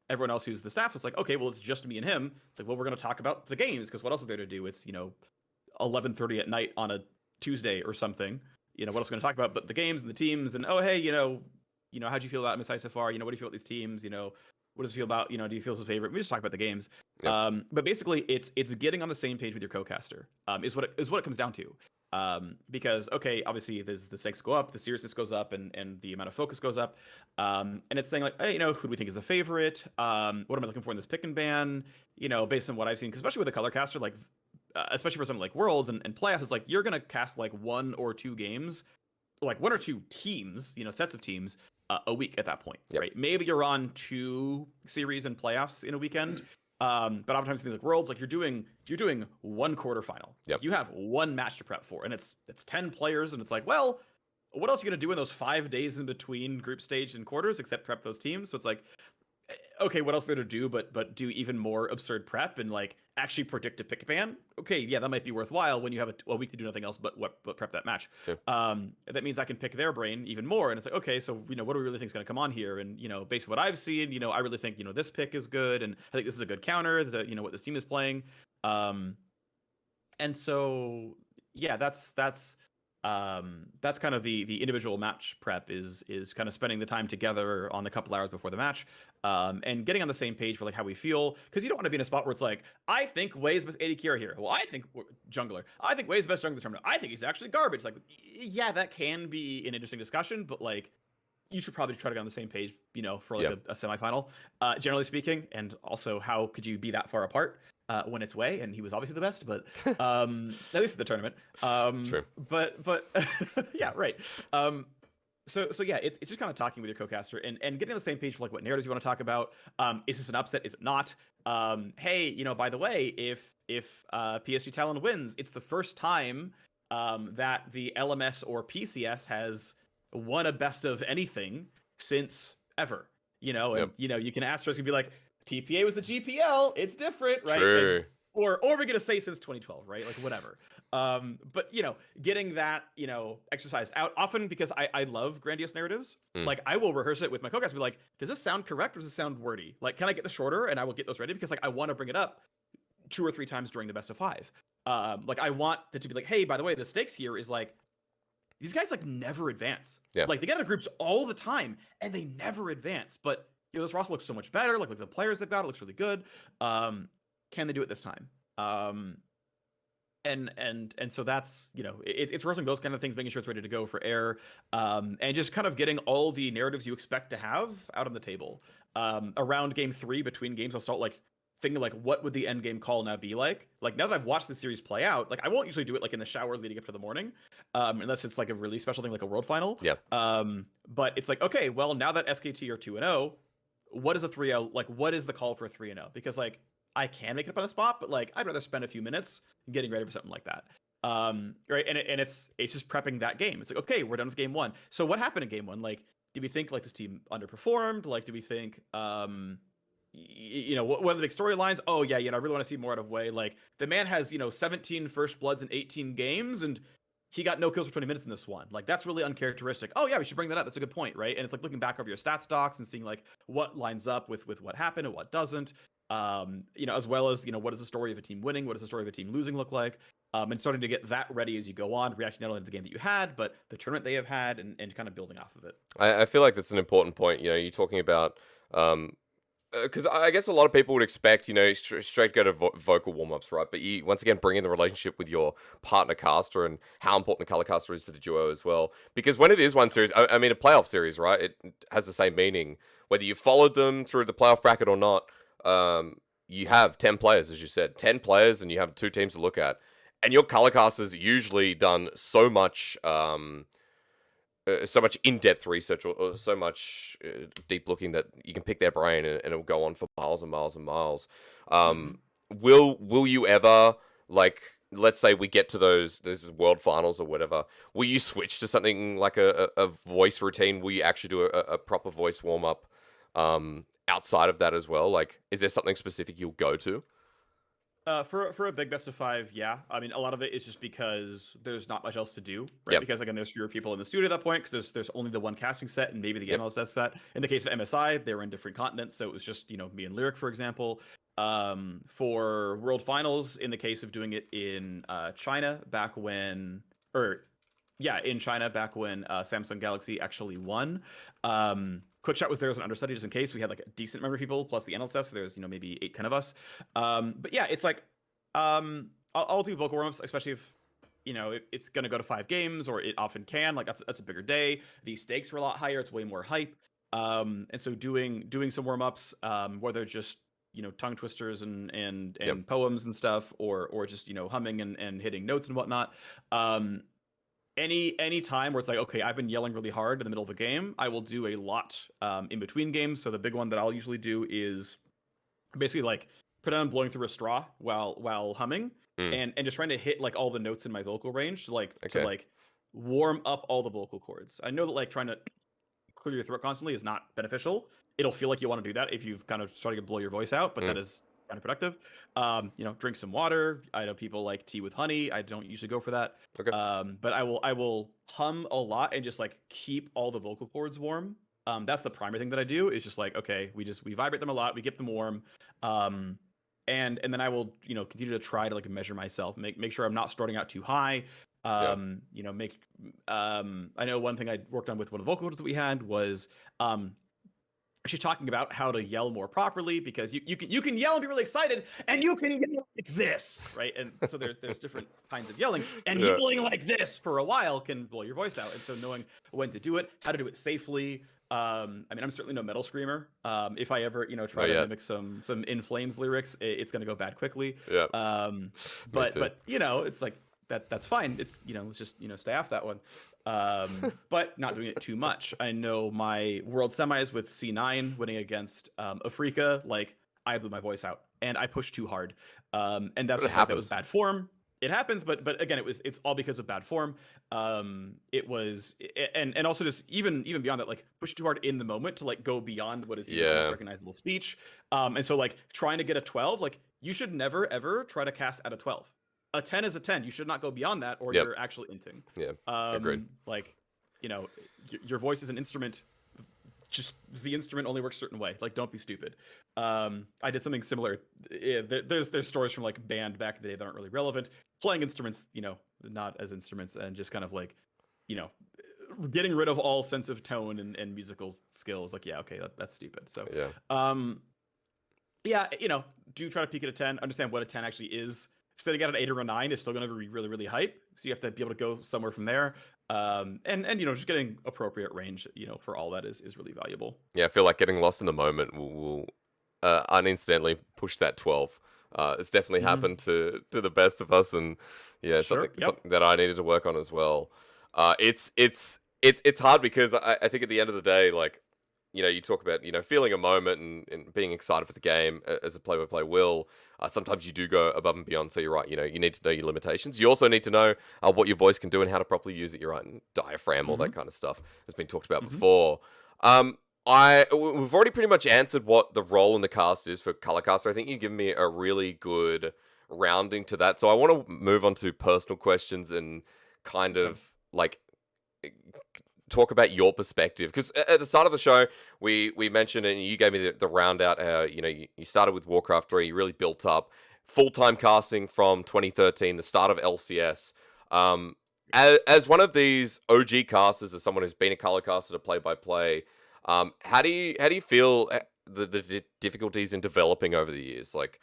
everyone else who's the staff was like, okay, well, it's just me and him. It's like, well, we're going to talk about the games because what else is there to do? It's 11:30 at night on a Tuesday or something. What else are we going to talk about? But the games and the teams and, oh, hey, how'd you feel about MSI so far? What do you feel about these teams? What does it feel about? Do you feel his favorite? We just talk about the games. Yep. But basically, it's getting on the same page with your co-caster. Is what it comes down to. Because okay, obviously the stakes go up, the seriousness goes up, and the amount of focus goes up. And it's saying like, hey, who do we think is the favorite? What am I looking for in this pick and ban? Based on what I've seen, because especially with a color caster, like especially for something like Worlds and playoffs, it's like you're gonna cast like one or two games, like one or two teams, sets of teams a week at that point, Yep. right? Maybe you're on 2 series and playoffs in a weekend. But oftentimes things like Worlds, like you're doing one quarterfinal. Yep. You have one match to prep for, and it's 10 players, and it's like, well, what else are you gonna do in those 5 days in between group stage and quarters except prep those teams? So it's like, okay, what else are there to do but do even more absurd prep and like actually predict a pick ban? Okay, yeah, that might be worthwhile when you have a week to do nothing else but prep that match. Sure. That means I can pick their brain even more, and it's like, okay, so what do we really think is going to come on here? And based on what I've seen, I really think this pick is good, and I think this is a good counter that what this team is playing. And so yeah, that's kind of the individual match prep is kind of spending the time together on the couple hours before the match, and getting on the same page for like how we feel, because you don't want to be in a spot where it's like, I think Wei's best AD carry here. Well, I think jungler. I think Wei's best jungler tournament. I think he's actually garbage. Like, yeah, that can be an interesting discussion, but like, you should probably try to get on the same page, for like a semifinal, generally speaking. And also, how could you be that far apart? When it's Wei, and he was obviously the best, but at least at the tournament. True. But yeah, right. So yeah, it's just kind of talking with your co-caster and getting on the same page for like what narratives you want to talk about. Is this an upset? Is it not? Hey, by the way, if PSG Talon wins, it's the first time that the LMS or PCS has won a best of anything since ever. And you can asterisk and be like, TPA was the GPL. It's different, right? True. And, or we're gonna say since 2012, right? Like whatever. But getting that exercised out often, because I love grandiose narratives. Like I will rehearse it with my co-guys. Be like, does this sound correct or does this sound wordy? Like, can I get the shorter? And I will get those ready because like I want to bring it up 2 or 3 times during the best of 5. Like I want it to be like, hey, by the way, the stakes here is like, these guys like never advance. Yeah. Like they get out of groups all the time and they never advance. But this roster looks so much better. Like the players they've got, it looks really good. Can they do it this time? And so that's it's rehearsing those kind of things, making sure it's ready to go for air, and just kind of getting all the narratives you expect to have out on the table. Around game 3, between games, I'll start like thinking like, what would the end game call now be like? Like now that I've watched the series play out, like I won't usually do it like in the shower leading up to the morning, unless it's like a really special thing like a world final. Yeah. But it's like, okay, well now that SKT are 2-0, what is a 3-0? Like what is the call for a 3-0? Because like I can make it up on the spot, but like I'd rather spend a few minutes getting ready for something like that. Right, and it's just prepping that game. It's like, okay, we're done with game 1. So what happened in game 1? Like, did we think like this team underperformed? Like, did we think what are the big storylines? Oh yeah, I really want to see more out of Wei. Like the man has 17 first bloods in 18 games, and he got no kills for 20 minutes in this one. Like that's really uncharacteristic. Oh yeah, we should bring that up. That's a good point, right? And it's like looking back over your stats docs and seeing like what lines up with what happened and what doesn't. As well as what does the story of a team winning, what does the story of a team losing look like, and starting to get that ready as you go on, reacting not only to the game that you had, but the tournament they have had, and kind of building off of it. I feel like that's an important point. You're talking about because I guess a lot of people would expect, straight go to vocal warm-ups, right? But you, once again, bring in the relationship with your partner caster and how important the color caster is to the duo as well. Because when it is one series, I mean, a playoff series, right? It has the same meaning. Whether you followed them through the playoff bracket or not, you have 10 players, as you said. 10 players, and you have 2 teams to look at. And your color caster's usually done so much in-depth research or so much deep looking that you can pick their brain and it'll go on for miles and miles and miles. Will you ever, like, let's say we get to those world finals or whatever, will you switch to something like a voice routine? Will you actually do a proper voice warm-up outside of that as well? Like, is there something specific you'll go to? For a big best of five, yeah. I mean, a lot of it is just because there's not much else to do, right? Yep. Because again, there's fewer people in the studio at that point because there's only the one casting set and maybe the Yep. analyst set. In the case of MSI, they were in different continents, so it was just me and Lyric, for example. For World Finals, in the case of doing it in China back when, or yeah, in China back when Samsung Galaxy actually won. Quickshot was there as an understudy just in case. We had like a decent number of people plus the analyst, so there's maybe 8-10 of us. But yeah, it's like I'll do vocal warm-ups, especially if it's gonna go to 5 games, or it often can. Like that's a bigger day. The stakes were a lot higher. It's way more hype. And so doing some warm-ups, whether just tongue twisters and Yep. poems and stuff, or just humming and hitting notes and whatnot. Any time where it's like, okay, I've been yelling really hard in the middle of a game, I will do a lot in between games. So the big one that I'll usually do is basically like pretend I'm blowing through a straw while humming, Mm. and just trying to hit like all the notes in my vocal range to Okay. warm up all the vocal cords. I know that like trying to clear your throat constantly is not beneficial. It'll feel like you want to do that if you've kind of started to blow your voice out, but that is kind of productive. Drink some water. I know people like tea with honey. I don't usually go for that. Okay. But I will hum a lot and just like keep all the vocal cords warm. That's the primary thing that I do is just like, okay, we vibrate them a lot, we keep them warm. And then I will, continue to try to like measure myself, make sure I'm not starting out too high. Yeah. I know one thing I worked on with one of the vocal cords that we had was she's talking about how to yell more properly, because you can yell and be really excited, and you can yell like this, right? And so there's different kinds of yelling, and yelling like this for a while can blow your voice out. And so knowing when to do it, how to do it safely. I mean, I'm certainly no metal screamer. If I ever try to mimic some In Flames lyrics, it's gonna go bad quickly. Yeah. But it's like that's fine. It's let's just stay off that one. But not doing it too much. I know my world semis with C9 winning against Afrika, like I blew my voice out and I pushed too hard. And that's just like, that was bad form. It happens, but again, it's all because of bad form. It was, and also just even beyond that, like push too hard in the moment to like go beyond what is recognizable speech. And so like trying to get a 12, like you should never ever try to cast at a 12. A 10 is a 10. You should not go beyond that, or you're actually inting. Yeah, agreed. Like, your voice is an instrument. Just the instrument only works a certain way. Like, don't be stupid. I did something similar. There's stories from like band back in the day that aren't really relevant. Playing instruments, not as instruments, and just kind of like, getting rid of all sense of tone and musical skills. Like, yeah, okay, that's stupid. So, do try to peak at a 10. Understand what a 10 actually is. Sitting at an 8 or a 9 is still going to be really, really hype. So you have to be able to go somewhere from there. And just getting appropriate range, for all that is really valuable. Yeah, I feel like getting lost in the moment will uninstantly push that 12. It's definitely happened to the best of us, and something that I needed to work on as well. It's hard because I think at the end of the day, like, you talk about, feeling a moment and being excited for the game as a play-by-play will. Sometimes you do go above and beyond. So you're right. You need to know your limitations. You also need to know what your voice can do and how to properly use it. You're right. And diaphragm, all that kind of stuff has been talked about before. We've already pretty much answered what the role in the cast is for color caster. I think you've given me a really good rounding to that. So I want to move on to personal questions and kind of like talk about your perspective, because at the start of the show we mentioned, and you gave me the round out how you started with Warcraft 3, you really built up full-time casting from 2013, the start of LCS. As one of these OG casters, as someone who's been a color caster to play-by-play, how do you feel the difficulties in developing over the years? Like,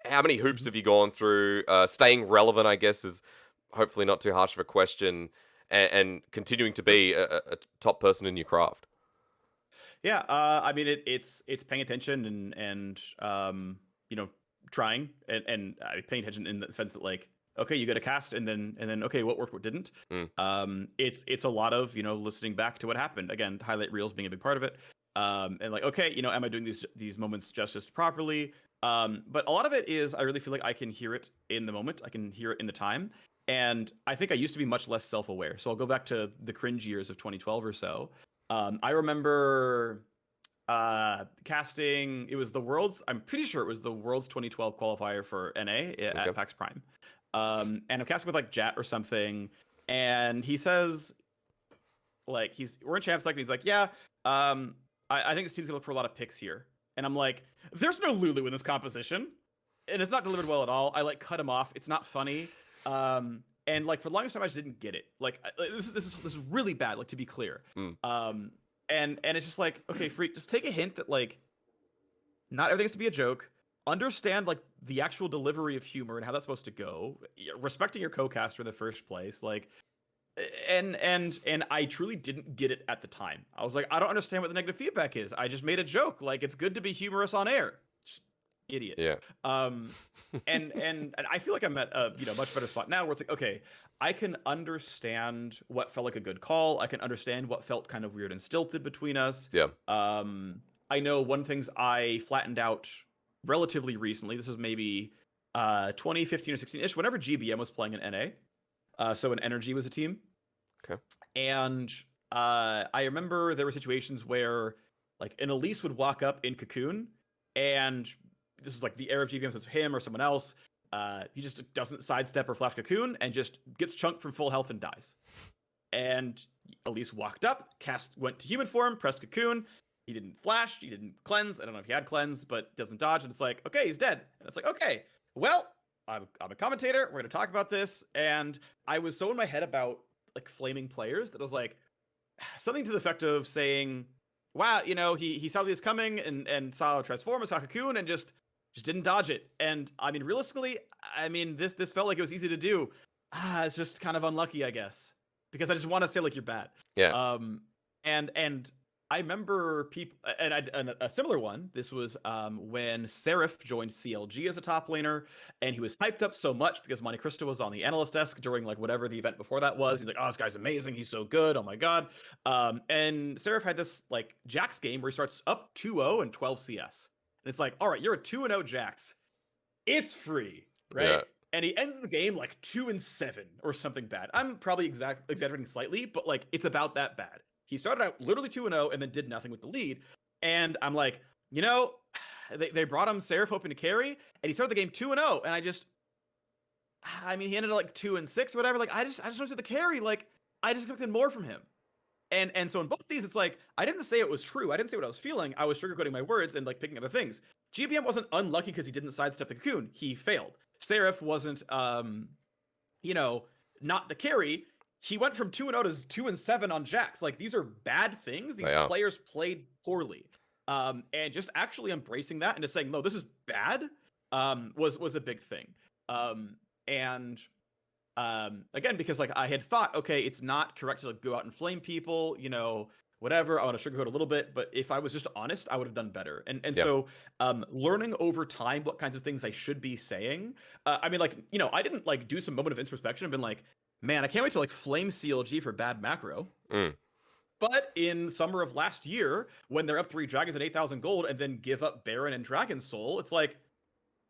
how many hoops have you gone through? Staying relevant, I guess, is hopefully not too harsh of a question, and continuing to be a top person in your craft. Yeah, I mean, it's paying attention and trying and paying attention in the sense that, like, okay, you got a cast, and then okay, what worked, what didn't. It's a lot of listening back to what happened. Again, highlight reels being a big part of it. And like, okay, am I doing these moments justice properly? But a lot of it is, I really feel like I can hear it in the moment. I can hear it in the time. And I think I used to be much less self-aware. So I'll go back to the cringe years of 2012 or so. I remember casting. It was the world's. I'm pretty sure it was the world's 2012 qualifier for NA at PAX Prime. And I'm casting with like Jat or something, and he says, like, we're in champ select, and he's like, yeah, I think this team's gonna look for a lot of picks here, and I'm like, there's no Lulu in this composition, and it's not delivered well at all. I like cut him off. It's not funny. And like for the longest time, I just didn't get it. Like this is really bad. Like to be clear. And it's just like, okay, Phreak, just take a hint that like not everything has to be a joke. Understand like the actual delivery of humor and how that's supposed to go. Respecting your co-caster in the first place, like, and I truly didn't get it at the time. I was like, I don't understand what the negative feedback is. I just made a joke. Like it's good to be humorous on air. Just idiot. Yeah. And I feel like I'm at a much better spot now where it's like, okay, I can understand what felt like a good call. I can understand what felt kind of weird and stilted between us. Yeah. I know one of the things I flattened out relatively recently. This is maybe 2015 or 16-ish, whenever GBM was playing in NA. So an Energy was a team. Okay. And I remember there were situations where like an Elise would walk up in Cocoon, and this is like the era of GBM, so it's him or someone else. He just doesn't sidestep or flash Cocoon and just gets chunked from full health and dies. And Elise walked up, went to human form, pressed Cocoon. He didn't flash, he didn't cleanse. I don't know if he had cleanse, but doesn't dodge. And it's like, okay, he's dead. And it's like, okay, well, I'm a commentator. We're going to talk about this. And I was so in my head about like flaming players that I was like, something to the effect of saying, wow, he saw this coming and saw transform and saw Cocoon and just didn't dodge it. And I mean, realistically, this felt like it was easy to do. It's just kind of unlucky, I guess, because I just want to say like you're bad. Yeah. And I remember people, and a similar one. This was when Seraph joined CLG as a top laner, and he was hyped up so much because Monte Cristo was on the analyst desk during like whatever the event before that was. He's like, "Oh, this guy's amazing. He's so good. Oh my god!" And Seraph had this like Jax game where he starts up 2-0 and 12 CS, and it's like, "All right, you're a 2-0 Jax. It's free, right?" Yeah. And he ends the game like 2-7 or something bad. I'm probably exaggerating slightly, but like it's about that bad. He started out literally 2-0 and then did nothing with the lead. And I'm like, they brought him Seraph hoping to carry, and he started the game 2-0. And he ended up like 2-6 or whatever. Like, I just don't see the carry. Like, I just expected more from him. And so in both these, it's like, I didn't say it was true. I didn't say what I was feeling. I was sugarcoating my words and like picking other things. GBM wasn't unlucky because he didn't sidestep the Cocoon. He failed. Seraph wasn't, not the carry. He went from 2-0 to 2-7 on Jax. Like, these are bad things. These players played poorly. And just actually embracing that and just saying, no, this is bad, was a big thing. Again, because like I had thought, okay, it's not correct to like go out and flame people, whatever. I want to sugarcoat a little bit, but if I was just honest, I would have done better. So learning over time what kinds of things I should be saying. I didn't like do some moment of introspection and been like, man, I can't wait to like flame CLG for bad macro. But in summer of last year, when they're up 3 dragons at 8,000 gold and then give up Baron and Dragon Soul, it's like,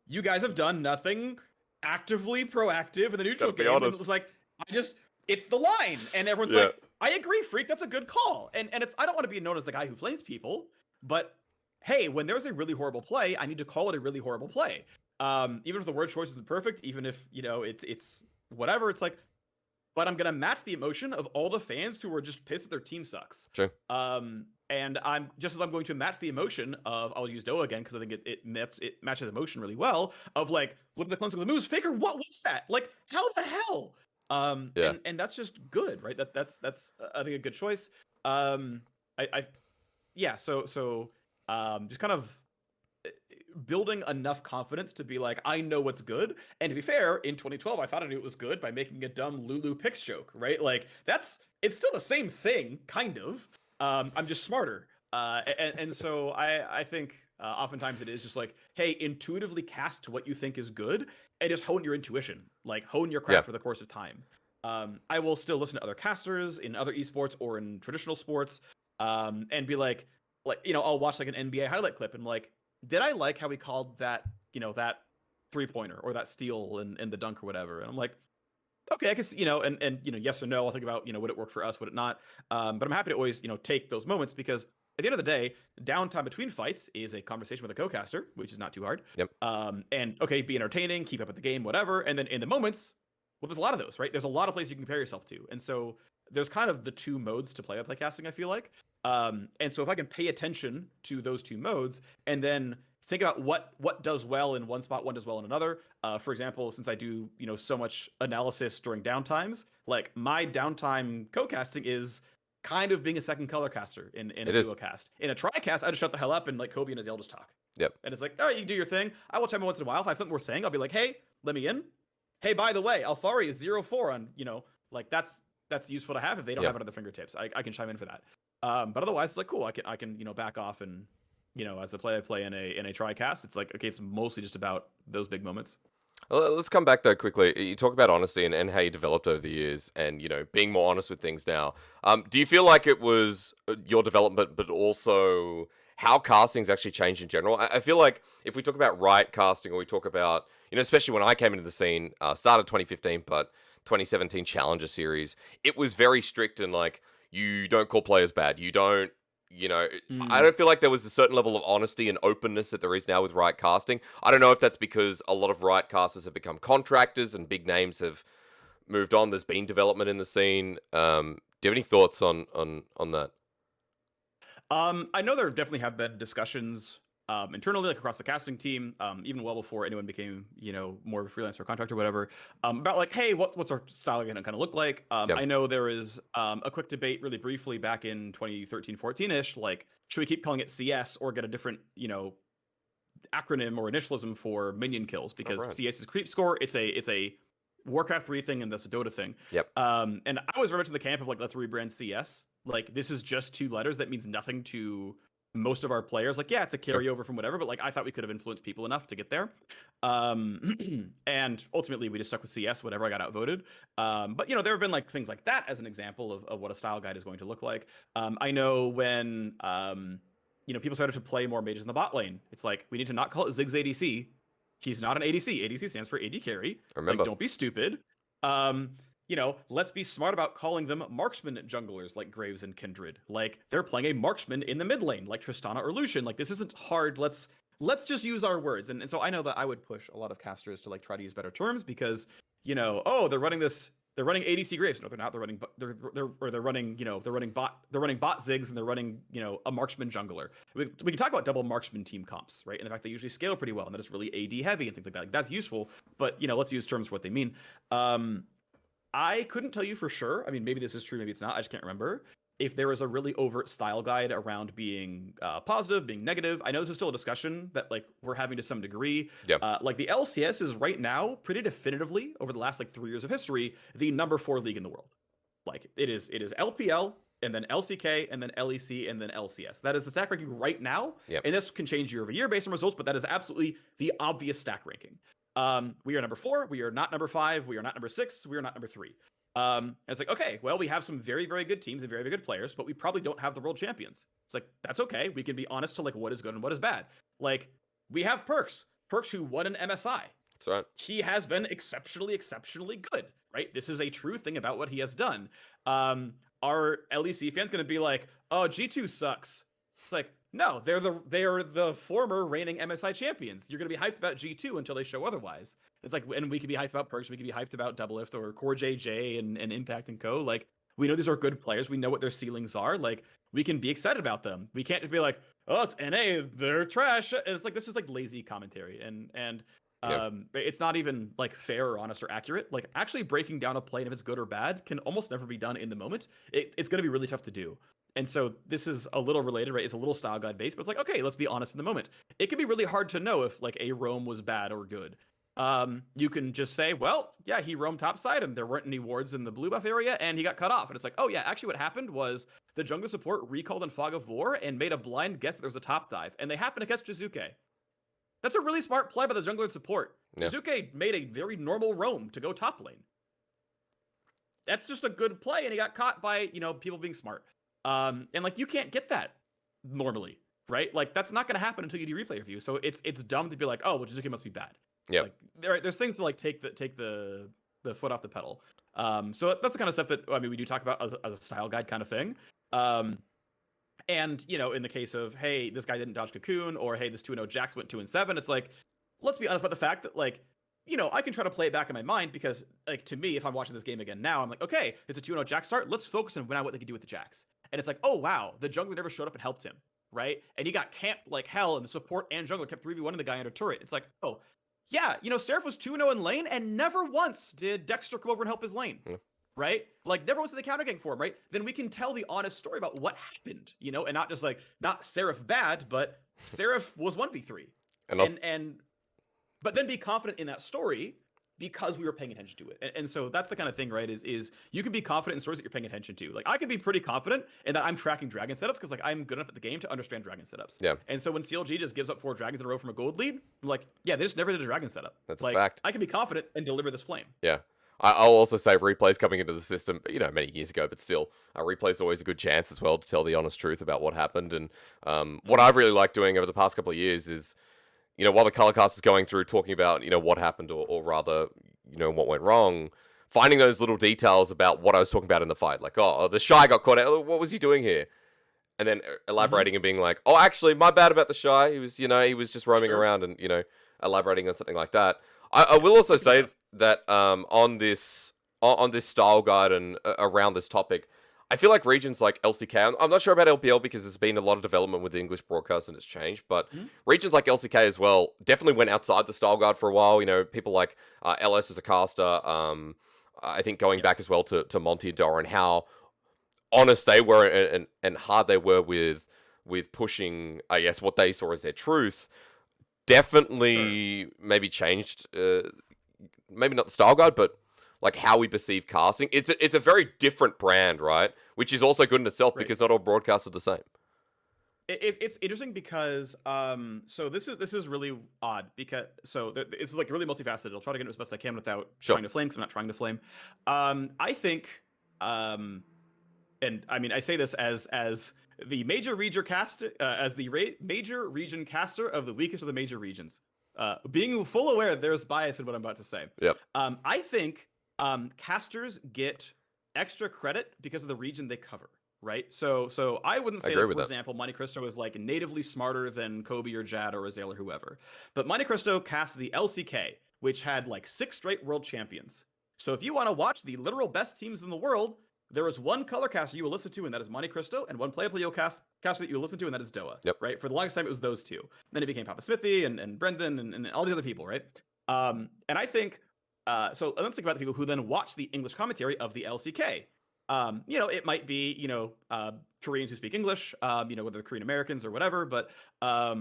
you guys have done nothing actively proactive in the neutral game. And it's like, it's the line. And everyone's like, I agree, Phreak, that's a good call. And I don't want to be known as the guy who flames people, but hey, when there's a really horrible play, I need to call it a really horrible play. Even if the word choice isn't perfect, even if, it's whatever, it's like, but I'm going to match the emotion of all the fans who are just pissed that their team sucks. Sure. And I'm going to match the emotion of, I'll use Doa again, because I think it matches emotion really well, of like, look at the cleanse of the moves. Faker, what was that? Like, how the hell? And that's just good, right? That's I think a good choice. So just kind of building enough confidence to be like, I know what's good. And to be fair, in 2012, I thought I knew it was good by making a dumb Lulu picks joke, right? Like it's still the same thing, kind of. I'm just smarter. So I think oftentimes it is just like, hey, intuitively cast what you think is good and just hone your intuition, like hone your craft for the course of time. I will still listen to other casters in other esports or in traditional sports, and be like, I'll watch like an NBA highlight clip and like, did I like how he called that, that 3-pointer or that steal and the dunk or whatever? And I'm like, okay, I guess, and yes or no, I'll think about, would it work for us, would it not? But I'm happy to always, take those moments because at the end of the day, downtime between fights is a conversation with a co-caster, which is not too hard. Yep. And okay, be entertaining, keep up with the game, whatever. And then in the moments, well, there's a lot of those, right? There's a lot of places you can compare yourself to. And so there's kind of the two modes to play playcasting, I feel like. And so if I can pay attention to those two modes and then think about what does well in one spot, what does well in another. For example, since I do, so much analysis during downtimes, like my downtime co-casting is kind of being a second color caster in a duo cast. In a tri-cast, I just shut the hell up and like Kobe and Azael just talk. Yep. And it's like, all right, you do your thing. I will chime in once in a while. If I have something worth saying, I'll be like, hey, let me in. Hey, by the way, Alfari is 0-4 on, like that's useful to have if they don't have it at their fingertips. I can chime in for that. But otherwise, it's like, cool. I can back off and, as a play I play in a tri-cast, it's like, okay, it's mostly just about those big moments. Let's come back though quickly. You talk about honesty and how you developed over the years, and being more honest with things now. Do you feel like it was your development, but also how casting's actually changed in general? I feel like if we talk about Riot casting, or we talk about especially when I came into the scene, started 2015, but 2017 Challenger Series, it was very strict and like you don't call players bad, you don't. I don't feel like there was a certain level of honesty and openness that there is now with Riot casting. I don't know if that's because a lot of Riot casters have become contractors and big names have moved on. There's been development in the scene. Do you have any thoughts on that? I know there definitely have been discussions internally, like across the casting team, even well before anyone became, more of a freelancer or contractor or whatever, about like, hey, what's our style going to kind of look like? I know there is a quick debate really briefly back in 2013, 14-ish, like, should we keep calling it CS or get a different, acronym or initialism for minion kills? Because CS is creep score. It's a Warcraft 3 thing and that's a Dota thing. Yep. And I was very much in the camp of like, let's rebrand CS. Like, this is just two letters that means nothing to most of our players. Like, yeah, it's a carryover from whatever, but like I thought we could have influenced people enough to get there. And ultimately we just stuck with CS, whatever, I got outvoted. But there have been like things like that as an example of what a style guide is going to look like. I know when people started to play more mages in the bot lane, it's like, we need to not call it Ziggs ADC. He's not an ADC. ADC stands for AD carry. Remember. Like, don't be stupid. Let's be smart about calling them marksman junglers like Graves and Kindred. Like, they're playing a marksman in the mid lane, like Tristana or Lucian. Like, this isn't hard. Let's just use our words. And so I know that I would push a lot of casters to like try to use better terms because, they're running ADC Graves. No, they're not. They're running bot Ziggs, and they're running, a marksman jungler. We can talk about double marksman team comps, right? And the fact they usually scale pretty well and that it's really AD heavy and things like that. Like, that's useful, but let's use terms for what they mean. I couldn't tell you for sure. I mean, maybe this is true, maybe it's not. I just can't remember if there was a really overt style guide around being positive, being negative. I know this is still a discussion that like we're having to some degree. Yeah. Like the LCS is right now pretty definitively over the last like 3 years of history, the number 4 league in the world. Like it is LPL and then LCK and then LEC and then LCS. That is the stack ranking right now. Yep. And this can change year over year based on results, but that is absolutely the obvious stack ranking. We are number 4. We are not number 5. We are not number 6. We are not number 3. And it's like, okay, well, we have some very, very good teams and very, very good players, but we probably don't have the world champions. It's like, that's okay. We can be honest to like what is good and what is bad. Like, we have Phreaks who won an MSI. That's right. He has been exceptionally good, right? This is a true thing about what he has done. Are LEC fans going to be like, oh, G2 sucks? It's like, no, they are the former reigning MSI champions. You're going to be hyped about G2 until they show otherwise. It's like, and we could be hyped about Phreaks, we could be hyped about Doublelift or Core JJ and Impact and Co. Like, we know these are good players. We know what their ceilings are. Like, we can be excited about them. We can't just be like, oh, it's NA, they're trash. And it's like, this is like lazy commentary. And it's not even like fair or honest or accurate. Like, actually breaking down a play and if it's good or bad can almost never be done in the moment. It's going to be really tough to do. And so this is a little related, right? It's a little style guide based, but it's like, okay, let's be honest in the moment. It can be really hard to know if like a roam was bad or good. You can just say, well, yeah, he roamed topside and there weren't any wards in the blue buff area and he got cut off. And it's like, oh yeah, actually what happened was the jungle support recalled in Fog of War and made a blind guess that there was a top dive and they happened to catch Jizuke. That's a really smart play by the jungler and support. Yeah. Jizuke made a very normal roam to go top lane. That's just a good play and he got caught by, people being smart. And like, you can't get that normally, right? Like, that's not going to happen until you do replay review. So it's dumb to be like, oh, well, Jizuke must be bad. Yeah. Like, there's things to like take the foot off the pedal. So that's the kind of stuff that we do talk about as a style guide kind of thing. And, in the case of, hey, this guy didn't dodge Cocoon, or hey, this 2-0 Jax went 2-7, it's like, let's be honest about the fact that, like, I can try to play it back in my mind because, like, to me, if I'm watching this game again now, I'm like, okay, it's a 2-0 Jax start. Let's focus on what they can do with the Jax. And it's like, oh, wow, the jungler never showed up and helped him, right? And he got camped like hell, and the support and jungler kept 3v1ing the guy under turret. It's like, oh, yeah, Seraph was 2-0 in lane, and never once did Dexter come over and help his lane. Right? Like, never once did they counter gank for him, right? Then we can tell the honest story about what happened, and not just like, not Seraph bad, but Seraph was 1v3. But then be confident in that story because we were paying attention to it. And so that's the kind of thing, right? Is you can be confident in stories that you're paying attention to. Like, I can be pretty confident in that I'm tracking dragon setups because, like, I'm good enough at the game to understand dragon setups. Yeah. And so when CLG just gives up 4 dragons in a row from a gold lead, I'm like, yeah, they just never did a dragon setup. That's like, a fact. I can be confident and deliver this flame. Yeah. I'll also say replays coming into the system, many years ago, but still, replay's always a good chance as well to tell the honest truth about what happened. And what I've really liked doing over the past couple of years is, while the color cast is going through talking about, what happened or rather, what went wrong, finding those little details about what I was talking about in the fight. Like, oh, the Shy got caught out. What was he doing here? And then elaborating and being like, oh, actually, my bad about the Shy. He was, he was just roaming around and, elaborating on something like that. I will also say that on this style guide and around this topic, I feel like regions like LCK, I'm not sure about LPL because there's been a lot of development with the English broadcast and it's changed, but regions like LCK as well definitely went outside the style guide for a while. People like LS as a caster, I think going back as well to Monty and Dora and how honest they were and hard they were with pushing, I guess, what they saw as their truth. Definitely maybe changed, maybe not the style guide, but like how we perceive casting. It's a very different brand, right? Which is also good in itself because not all broadcasts are the same. It's interesting because so this is really odd because it's like really multifaceted. I'll try to get it as best I can without trying to flame because I'm not trying to flame. I think and I mean I say this as the major region caster major region caster of the weakest of the major regions. Being full aware there's bias in what I'm about to say. Yep. I think casters get extra credit because of the region they cover, right? So I wouldn't say that, for example, Monte Cristo is like natively smarter than Kobe or Jad or Azale or whoever. But Monte Cristo cast the LCK, which had like 6 straight world champions. So if you want to watch the literal best teams in the world, there is one color caster you will listen to, and that is Monte Cristo, and one playable caster that you will listen to, and that is Doa. Yep. Right? For the longest time, it was those two. Then it became Papa Smithy and Brendan and all these other people, right? And I think, so let's think about the people who then watch the English commentary of the LCK. It might be, Koreans who speak English, whether they're Korean Americans or whatever, but there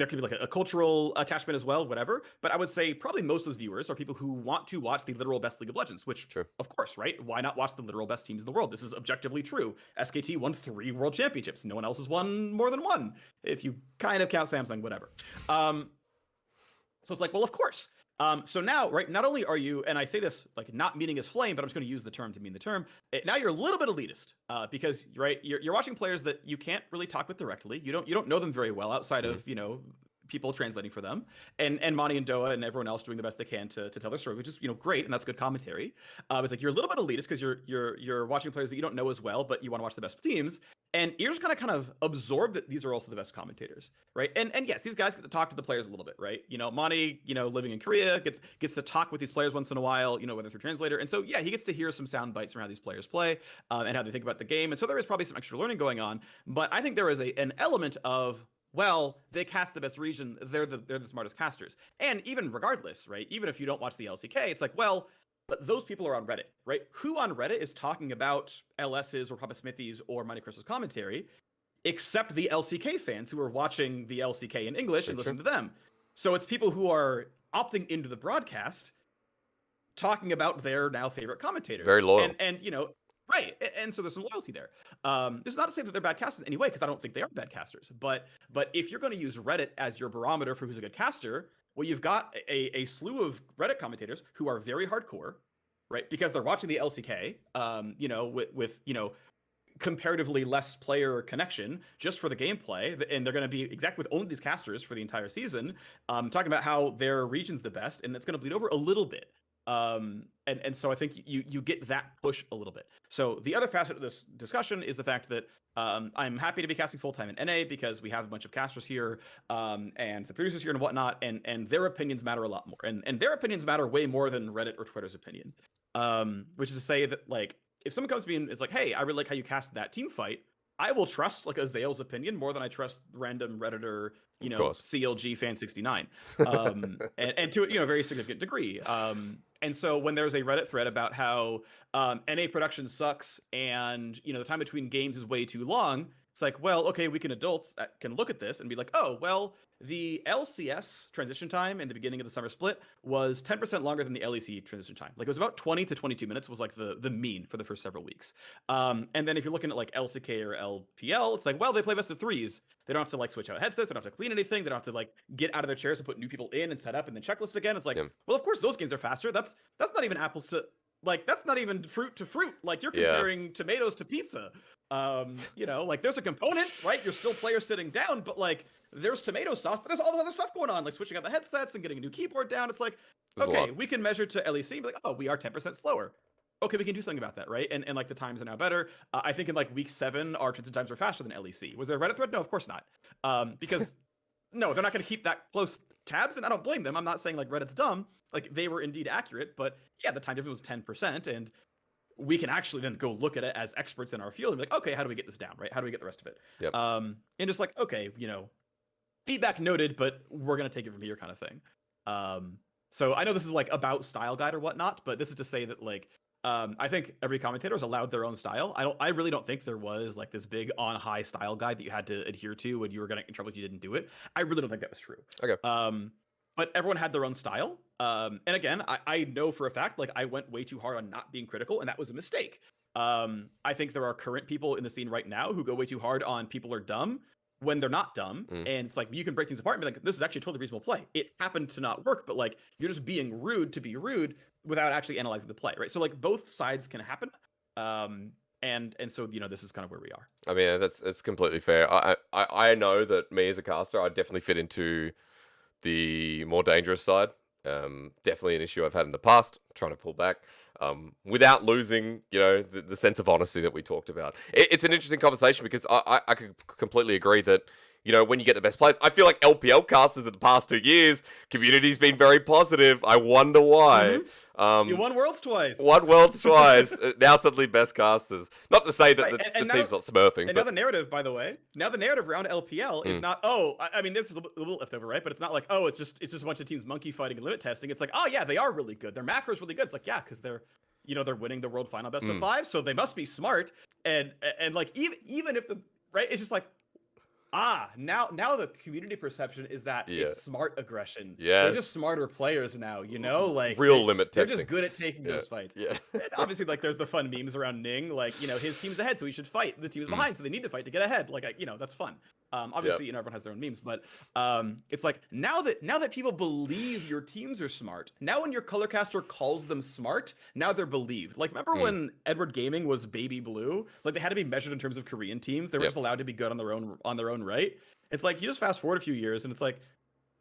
could be like a cultural attachment as well, whatever. But I would say probably most of those viewers are people who want to watch the literal best League of Legends, which, of course, right? Why not watch the literal best teams in the world? This is objectively true. SKT won 3 world championships. No one else has won more than 1, if you kind of count Samsung, whatever. So it's like, well, of course. So now, right, not only are you, and I say this like not meaning as flame, but I'm just going to use the term to mean the term. Now you're a little bit elitist because, right, you're watching players that you can't really talk with directly. You don't know them very well outside of, people translating for them, and Monty and Doa and everyone else doing the best they can to tell their story, which is great, and that's good commentary. It's like you're a little bit elitist because you're watching players that you don't know as well, but you want to watch the best teams, and you're just kind of absorb that these are also the best commentators, right? And yes, these guys get to talk to the players a little bit, right? Monty, living in Korea, gets to talk with these players once in a while, whether through translator, and so yeah, he gets to hear some sound bites from how these players play and how they think about the game, and so there is probably some extra learning going on, but I think there is an element of, well, they cast the best region, they're the smartest casters. And even regardless, right? Even if you don't watch the LCK, it's like, well, but those people are on Reddit, right? Who on Reddit is talking about LS's or Papa Smithy's or Monte Cristo's commentary, except the LCK fans who are watching the LCK in English and listening to them. So it's people who are opting into the broadcast, talking about their now favorite commentators. Very loyal. And right, and so there's some loyalty there. This is not to say that they're bad casters in any way, because I don't think they are bad casters. But if you're going to use Reddit as your barometer for who's a good caster, well, you've got a slew of Reddit commentators who are very hardcore, right? Because they're watching the LCK, with comparatively less player connection just for the gameplay, and they're going to be exactly with only these casters for the entire season, talking about how their region's the best, and it's going to bleed over a little bit. And so I think you get that push a little bit. So the other facet of this discussion is the fact that I'm happy to be casting full time in NA because we have a bunch of casters here, and the producers here and whatnot, and their opinions matter a lot more, and their opinions matter way more than Reddit or Twitter's opinion. Which is to say that, like, if someone comes to me and is like, "Hey, I really like how you cast that team fight," I will trust like Azale's opinion more than I trust random Redditor, CLG fan 69, and to a very significant degree. And so when there's a Reddit thread about how NA production sucks and the time between games is way too long, it's like, well, okay, we adults can look at this and be like, oh, well, the LCS transition time in the beginning of the summer split was 10% longer than the LEC transition time. Like, it was about 20 to 22 minutes was like the mean for the first several weeks. And then if you're looking at like LCK or LPL, it's like, well, they play best of threes. They don't have to like switch out headsets. They don't have to clean anything. They don't have to like get out of their chairs and put new people in and set up and then checklist again. It's like, well, of course those games are faster. That's not even apples to like, that's not even fruit to fruit. Like, you're comparing tomatoes to pizza. Like, there's a component, right? You're still players sitting down, but like, there's tomato sauce, but there's all this other stuff going on, like switching out the headsets and getting a new keyboard down. It's like, okay, we can measure to LEC and be like, oh, we are 10% slower. Okay, we can do something about that, right? And like, the times are now better. I think in like week 7, our transition times are faster than LEC. Was there a Reddit thread? No, of course not. Because no, they're not going to keep that close tabs, and I don't blame them. I'm not saying like Reddit's dumb. Like, they were indeed accurate, but yeah, the time difference was 10%, and we can actually then go look at it as experts in our field and be like, okay, how do we get this down, right? How do we get the rest of it? Yep. And just like, okay, feedback noted, but we're going to take it from here kind of thing. So I know this is like about style guide or whatnot, but this is to say that like, I think every commentator is allowed their own style. I really don't think there was like this big on high style guide that you had to adhere to when you were getting in trouble if you didn't do it. I really don't think that was true. Okay. But everyone had their own style. And again, I know for a fact, like, I went way too hard on not being critical, and that was a mistake. I think there are current people in the scene right now who go way too hard on people are dumb when they're not dumb. And it's like, you can break things apart and be like, this is actually a totally reasonable play. It happened to not work, but like, you're just being rude to be rude without actually analyzing the play, right? So like, both sides can happen. And so, this is kind of where we are. I mean, that's completely fair. I know that me as a caster, I definitely fit into the more dangerous side. Definitely an issue I've had in the past, trying to pull back without losing, the sense of honesty that we talked about. It's an interesting conversation because I could completely agree that, when you get the best players, I feel like LPL casters in the past 2 years, community's been very positive. I wonder why. You won Worlds twice. Won Worlds twice. Now suddenly best casters. Not to say that the team's not smurfing. And now the narrative, by the way, around LPL is not, I mean, this is a little leftover, right? But it's not like, it's just a bunch of teams monkey fighting and limit testing. It's like, oh yeah, they are really good. Their macro's really good. It's like, yeah, because they're winning the world final best of 5, so they must be smart. And like, even if right, it's just like, now the community perception is that it's smart aggression. Yeah, they're just smarter players now, like real limit testing. They're just good at taking those fights. Yeah. And obviously, like, there's the fun memes around Ning, like, his team's ahead, so he should fight. The team's behind, so they need to fight to get ahead. Like, that's fun. Obviously, everyone has their own memes, but it's like, now that people believe your teams are smart, now when your color caster calls them smart, now they're believed. Like, remember when Edward Gaming was baby blue? Like, they had to be measured in terms of Korean teams. They were just allowed to be good on their own right. It's like, you just fast forward a few years, and it's like,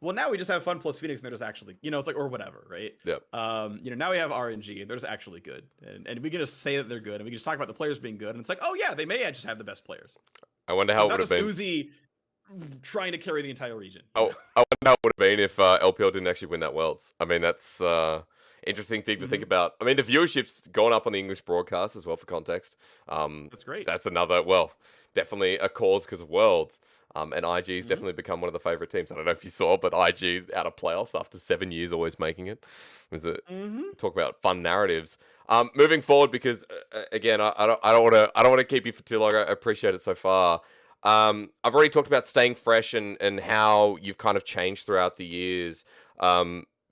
well, now we just have Fun plus Phoenix, and they're just actually, it's like, or whatever, right? Yeah. Now we have RNG, and they're just actually good, and we can just say that they're good, and we can just talk about the players being good, and it's like, oh yeah, they may just have the best players. I wonder how it would have been. Uzi trying to carry the entire region. Oh, I wonder how it would have been if LPL didn't actually win that Worlds. I mean, that's interesting thing to think about. I mean, the viewership's gone up on the English broadcast as well, for context. That's great. That's another, definitely a cause because of Worlds. And IG's definitely become one of the favorite teams. I don't know if you saw, but IG out of playoffs after 7 years, always making it. Talk about fun narratives. Moving forward, because again, I don't want to keep you for too long. I appreciate it so far. I've already talked about staying fresh and how you've kind of changed throughout the years.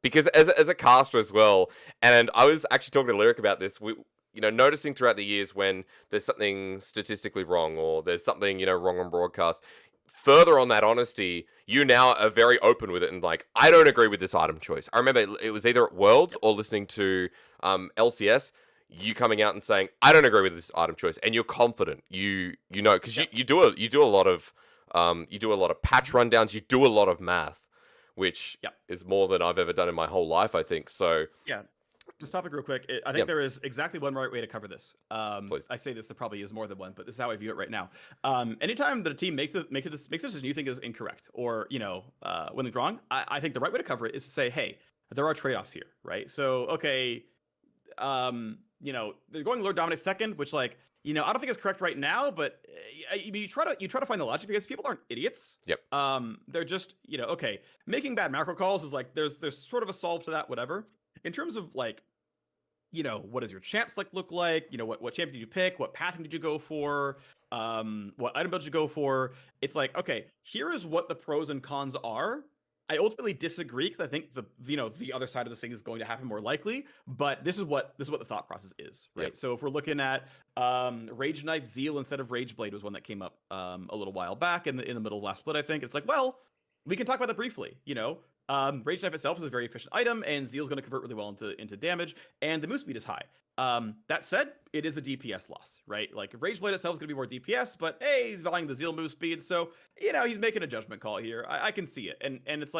Because as a caster as well, and I was actually talking to Lyric about this. Noticing throughout the years when there's something statistically wrong or there's something, wrong on broadcast, further on that honesty, you now are very open with it and like, I don't agree with this item choice. I remember it was either at Worlds or listening to LCS, you coming out and saying, I don't agree with this item choice, and you're confident. Because you do a lot of patch rundowns, you do a lot of math, which is more than I've ever done in my whole life, I think. So this topic real quick. I think Yep. there is exactly one right way to cover this. Please. I say this, there probably is more than one, but this is how I view it right now. Anytime that a team makes a decision you think is incorrect, or when it's wrong, I think the right way to cover it is to say, hey, there are trade-offs here, right? So okay, they're going Lord Dominate second, which I don't think is correct right now, but you try to find the logic because people aren't idiots. Yep. They're just okay. Making bad macro calls is there's sort of a solve to that, whatever. In terms of what does your champs look like? What champion did you pick? What pathing did you go for? What item build did you go for? It's okay, here is what the pros and cons are. I ultimately disagree because I think the other side of this thing is going to happen more likely, but this is what the thought process is, right? Yep. So if we're looking at Rage Knife Zeal instead of Rage Blade was one that came up a little while back in the middle of last split, I think. It's well, we can talk about that briefly. Rage Knife itself is a very efficient item, and Zeal is going to convert really well into damage, and the move speed is high. That said, it is a DPS loss, right? Rage Blade itself is going to be more DPS, but hey, he's valuing the Zeal move speed, so he's making a judgment call here. I can see it, and it's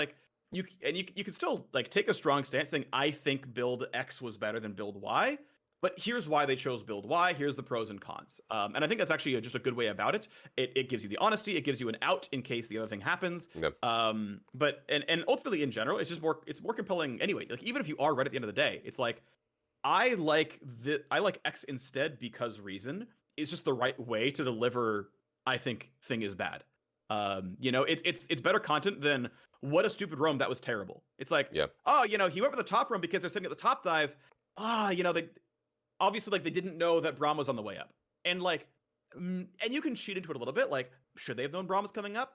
you can still take a strong stance saying I think build X was better than build Y. But here's why they chose build Y. Here's the pros and cons. And I think that's actually just a good way about it. It gives you the honesty. It gives you an out in case the other thing happens. Yep. But ultimately in general, it's more compelling anyway. Even if you are right at the end of the day, it's I like X instead because reason is just the right way to deliver. I think thing is bad. It's better content than what a stupid roam that was terrible. It's Yeah. he went for the top roam because they're sitting at the top dive. They obviously they didn't know that Braum was on the way up, and and you can cheat into it a little bit. Should they have known Braum was coming up?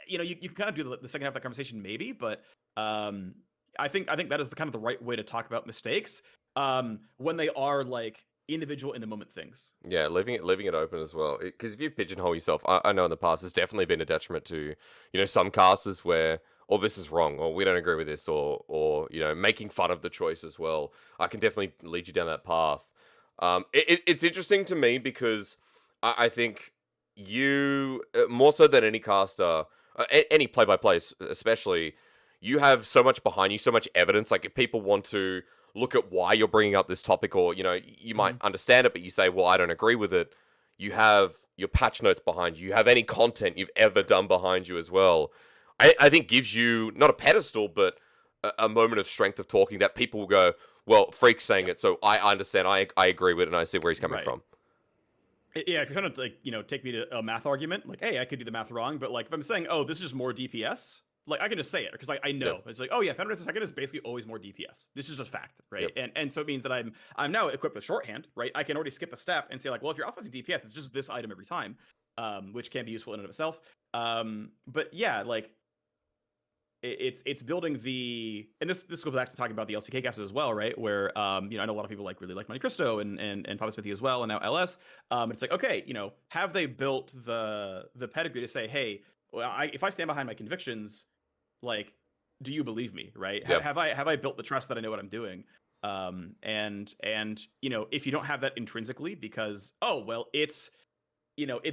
You can kind of do the second half of that conversation maybe, but I think that is the kind of the right way to talk about mistakes when they are individual in the moment things. Yeah, leaving it open as well. Because if you pigeonhole yourself, I know in the past it's definitely been a detriment to some casters where this is wrong, or we don't agree with this, or making fun of the choice as well. I can definitely lead you down that path. It's interesting to me because I think you more so than any caster, any play-by-play especially, you have so much behind you, so much evidence. If people want to look at why you're bringing up this topic, or you might understand it, but you say, well, I don't agree with it. You have your patch notes behind you. You have any content you've ever done behind you as well. I think gives you not a pedestal, but a moment of strength of talking that people will go, well, Phreak's saying it, so I understand. I agree with it, and I see where he's coming from. Yeah, if you're trying to take me to a math argument, hey, I could do the math wrong, but if I'm saying, oh, this is just more DPS, I can just say it because I know. Yep. It's oh yeah, Founder second is basically always more DPS. This is just fact, right? Yep. And so it means that I'm now equipped with shorthand, right? I can already skip a step and say well, if you're optimizing DPS, it's just this item every time, which can be useful in and of itself. But yeah, it's building the, and this goes back to talking about the LCK casters as well, right? Where I know a lot of people really like Monte Cristo and Papa Smithy as well, and now LS. It's okay, have they built the pedigree to say, hey, well, if I stand behind my convictions, do you believe me, right? Yep. Have I built the trust that I know what I'm doing? And if you don't have that intrinsically, because it's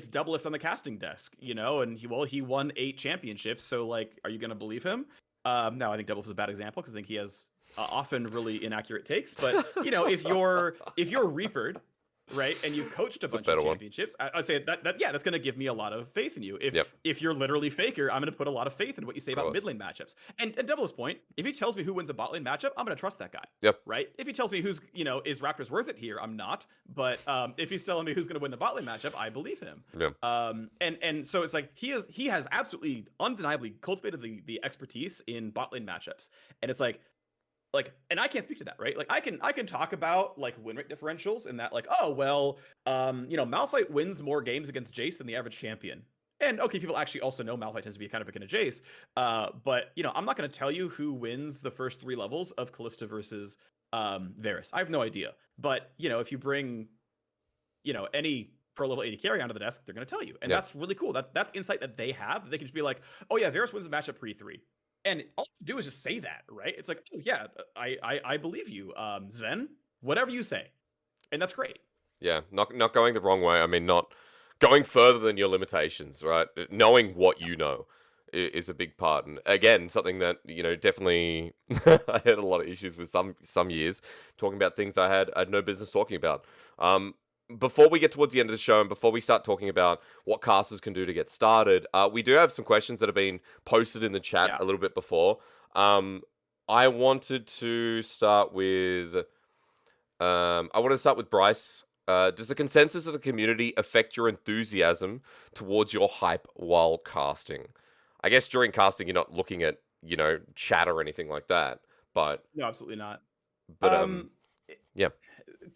double lift on the casting desk, and he won 8 championships, so are you gonna believe him? No, I think double lift is a bad example because I think he has often really inaccurate takes. But if you're Reapered, right, and you've coached a bunch of championships, I'd say that's gonna give me a lot of faith in you. If you're literally Faker, I'm gonna put a lot of faith in what you say about mid lane matchups. And Double's point, if he tells me who wins a bot lane matchup, I'm gonna trust that guy. Yep. Right? If he tells me who's is Raptors worth it here, I'm not. But if he's telling me who's gonna win the bot lane matchup, I believe him. Yeah. And so it's he has absolutely undeniably cultivated the expertise in bot lane matchups. And it's and I can't speak to that, right? I can talk about win rate differentials and that Malphite wins more games against Jace than the average champion. And okay, people actually also know Malphite tends to be kind of picking a Jace. But I'm not going to tell you who wins the first 3 levels of Kalista versus Varus. I have no idea. But if you bring any pro level 80 carry onto the desk, they're going to tell you, and that's really cool. That's insight that they have. They can just be oh yeah, Varus wins the matchup pre-3. And all you have to do is just say that, right? It's oh yeah, I believe you, Sven. Whatever you say, and that's great. Yeah, not going the wrong way. I mean, not going further than your limitations, right? Knowing what you know is a big part. And again, something that, definitely I had a lot of issues with some years talking about things I had no business talking about. Before we get towards the end of the show and before we start talking about what casters can do to get started, we do have some questions that have been posted in the chat Yeah. a little bit before. I wanted to start with Bryce. Does the consensus of the community affect your enthusiasm towards your hype while casting? I guess during casting, you're not looking at, chat or anything like that. But, No, absolutely not. but yeah.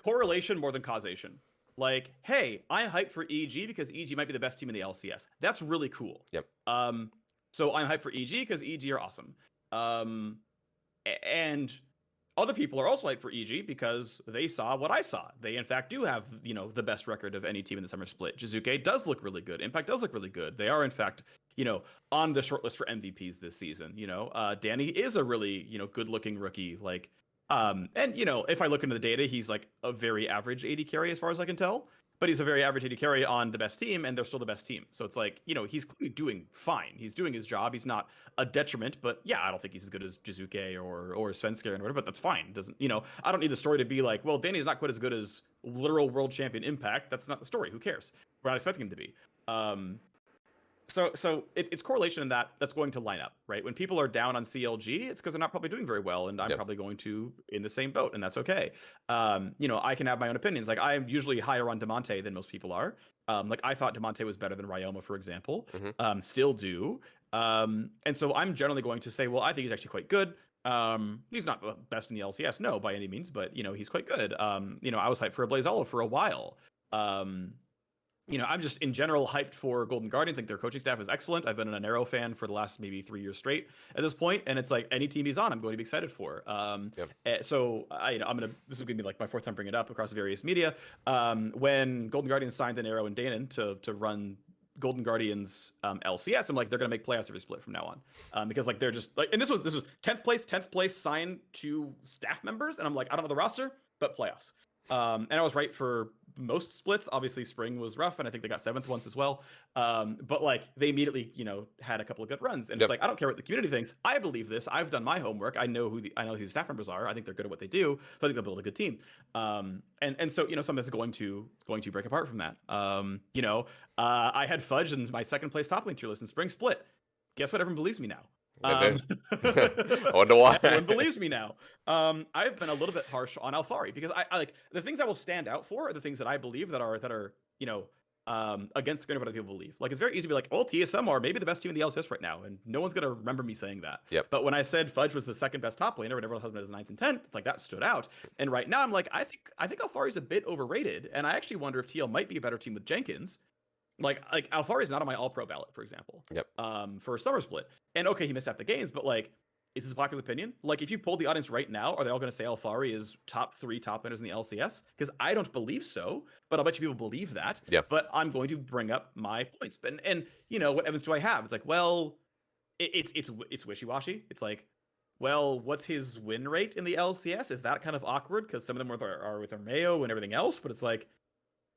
Correlation more than causation. Like, hey, I'm hyped for EG because EG might be the best team in the LCS. That's really cool. Yep. So I'm hyped for EG because EG are awesome. And other people are also hyped for EG because they saw what I saw. They, in fact, do have, the best record of any team in the summer split. Jizuke does look really good. Impact does look really good. They are, in fact, on the shortlist for MVPs this season. Danny is a really, good-looking rookie. Like, and, if I look into the data, he's like a very average AD carry as far as I can tell. But he's a very average AD carry on the best team, and they're still the best team. So it's like, he's clearly doing fine. He's doing his job. He's not a detriment, but yeah, I don't think he's as good as Jizuke or Svensker and whatever, but that's fine. Doesn't, I don't need the story to be like, well, Danny's not quite as good as literal world champion Impact. That's not the story. Who cares? We're not expecting him to be. So it's correlation in that's going to line up, right? When people are down on CLG, it's because they're not probably doing very well, and I'm probably going to in the same boat, and that's okay. I can have my own opinions. Like, I'm usually higher on Demonte than most people are. Like, I thought Demonte was better than Ryoma, for example. Still do. And so I'm generally going to say, well, I think he's actually quite good. He's not the best in the LCS, no, by any means, but he's quite good. I was hyped for a Blaze Olive for a while. I'm just in general hyped for Golden Guardian. I think their coaching staff is excellent. I've been an Arrow fan for the last maybe 3 years straight at this point, and it's like any team he's on, I'm going to be excited for. So this is going to be like my fourth time bringing it up across various media. When Golden Guardian signed an Arrow and Danon to run Golden Guardians LCS, I'm like, they're going to make playoffs every split from now on, because like they're just like, and this was 10th place signed to staff members, and I'm like, I don't know the roster, but playoffs. And I was right for most splits. Obviously, spring was rough, and I think they got 7th once as well. But like they immediately, had a couple of good runs, and it's like, I don't care what the community thinks. I believe this. I've done my homework. I know who the staff members are. I think they're good at what they do. So I think they'll build a good team. And so some of it's going to break apart from that. I had Fudge in my second place top lane tier list in spring split. Guess what? Everyone believes me now. I wonder why. Everyone believes me now. I've been a little bit harsh on Alfari because I like the things I will stand out for are the things that I believe that are against the grain of what other people believe. Like, it's very easy to be like, well, TSM are maybe the best team in the LCS right now, and no one's gonna remember me saying that. Yep. But when I said Fudge was the second best top laner, and everyone else has been as 9th and 10th, like that stood out. And right now, I'm like, I think Alfari's a bit overrated, and I actually wonder if TL might be a better team with Jenkins. Like Alfari is not on my all-pro ballot, for example. Yep. For summer split, and okay, he missed half the games, but like, is this a popular opinion? Like, if you polled the audience right now, are they all going to say Alfari is top 3 top laners in the LCS? Because I don't believe so, but I'll bet you people believe that. Yeah. But I'm going to bring up my points. And what evidence do I have? It's like, well, it's wishy-washy. It's like, well, what's his win rate in the LCS? Is that kind of awkward? Because some of them are with Armeo and everything else, but it's like,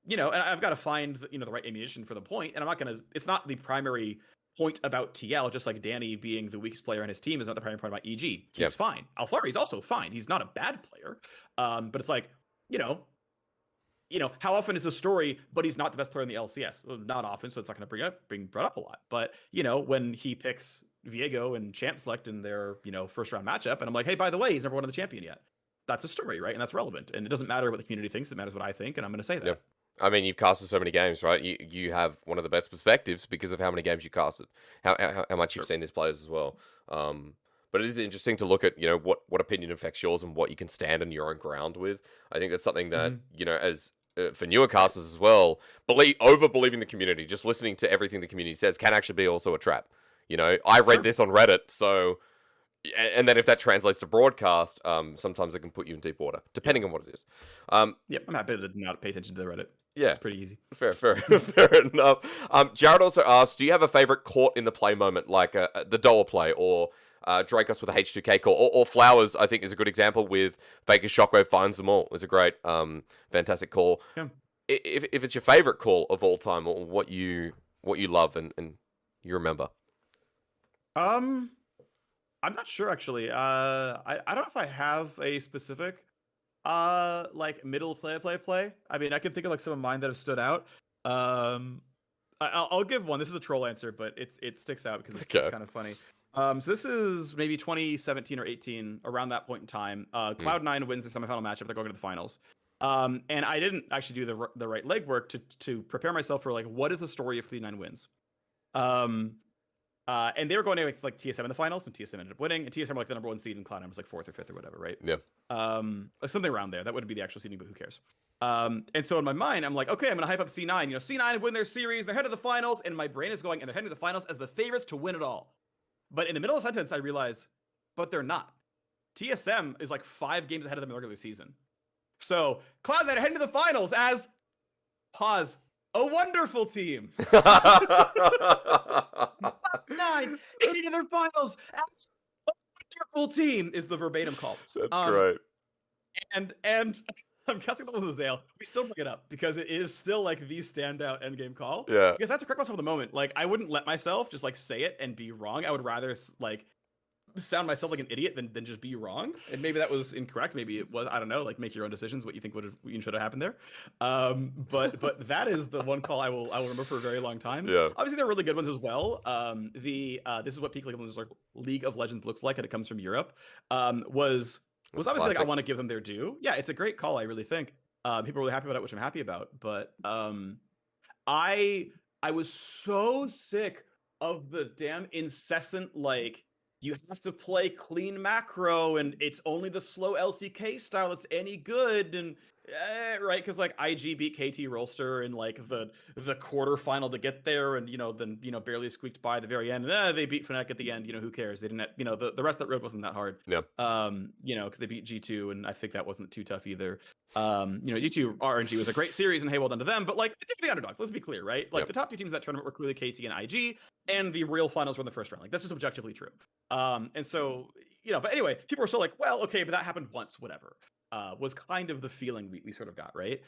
and I've got to find the right ammunition for the point, and I'm not gonna. It's not the primary point about TL. Just like Danny being the weakest player on his team is not the primary point about EG. He's fine. Alfari is also fine. He's not a bad player. But it's like, how often is a story? But he's not the best player in the LCS. Well, not often, so it's not going to bring brought up a lot. But when he picks Viego and Champ Select in their first round matchup, and I'm like, hey, by the way, he's never won the champion yet. That's a story, right? And that's relevant. And it doesn't matter what the community thinks. It matters what I think, and I'm going to say that. Yep. I mean, you've casted so many games, right? You have one of the best perspectives because of how many games you casted, how much you've seen these players as well. But it is interesting to look at, what opinion affects yours and what you can stand on your own ground with. I think that's something that, as for newer casters as well, over believing the community, just listening to everything the community says can actually be also a trap. I read this on Reddit, so. And then if that translates to broadcast, sometimes it can put you in deep water, depending on what it is. Yep, I'm happy to not pay attention to the Reddit. Yeah, it's pretty easy. Fair enough. Jared also asked, do you have a favorite caught in the play moment, like the Doa play, or Dracos with a H2K call, or Flowers? I think is a good example with Faker's Shockwave finds them all. It's a great, fantastic call. Yeah. If it's your favorite call of all time, or what you love and you remember. Um, I'm not sure actually. I don't know if I have a specific like middle play. I mean, I can think of like some of mine that have stood out. Um, I'll give one. This is a troll answer, but it sticks out because it's Okay. kind of funny. So this is maybe 2017 or 18, around that point in time. Cloud9 wins the semifinal matchup. They're going to the finals. And I didn't actually do the right legwork to prepare myself for like what is the story if Cloud9 wins. Um, and they were going against like TSM in the finals, and TSM ended up winning. And TSM were like the number one seed, and Cloud9 was like fourth or fifth or whatever, right? Yeah. Like something around there. That wouldn't be the actual seeding, but who cares? And so in my mind, I'm like, okay, I'm gonna hype up C9. You know, C9 win their series, they're headed to the finals, and my brain is going, and they're heading to the finals as the favorites to win it all. But in the middle of the sentence, I realize, but they're not. TSM is like 5 games ahead of them in the regular season. So Cloud9 are heading to the finals as pause. A wonderful team. 9 heading to their finals as a wonderful team is the verbatim call. That's great. And I'm guessing that was Zale. We still bring it up because it is still like the standout endgame call. Yeah. Because I have to correct myself at the moment. Like I wouldn't let myself just like say it and be wrong. I would rather like sound myself like an idiot than just be wrong. And maybe that was incorrect. Maybe it was. I don't know. Like make your own decisions. What you think should have happened there. But that is the one call I will remember for a very long time. Yeah. Obviously, there are really good ones as well. This is what Peak League of Legends looks like, and it comes from Europe. Was obviously classic. like I want to give them their due. Yeah, it's a great call. I really think people are really happy about it, which I'm happy about. But I was so sick of the damn incessant like you have to play clean macro and it's only the slow LCK style that's any good and right because like IG beat KT Rolster in like the quarterfinal to get there and then barely squeaked by at the very end and they beat Fnatic at the end. Who cares? They didn't the rest of that road wasn't that hard. Yeah. Because they beat G2 and I think that wasn't too tough either. G2 RNG was a great series and hey, well done to them. But like they're the underdogs. Let's be clear, right? Like the top 2 teams in that tournament were clearly KT and IG, and the real finals were in the first round. Like that's just objectively true. And so but anyway, people were still like, well, okay, but that happened once, whatever. Was kind of the feeling we sort of got, right?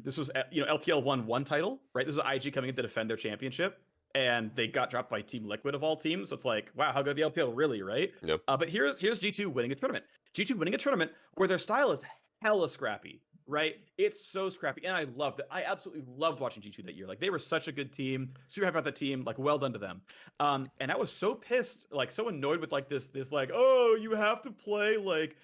This was LPL won 1 title, right? This was IG coming in to defend their championship, and they got dropped by Team Liquid of all teams. So it's like, wow, how good the LPL really, right? Yep. But here's G2 winning a tournament. G2 winning a tournament where their style is hella scrappy, right? It's so scrappy, and I loved it. I absolutely loved watching G2 that year. Like they were such a good team. Super happy about the team. Like well done to them. And I was so pissed, like so annoyed with like this like, oh, you have to play like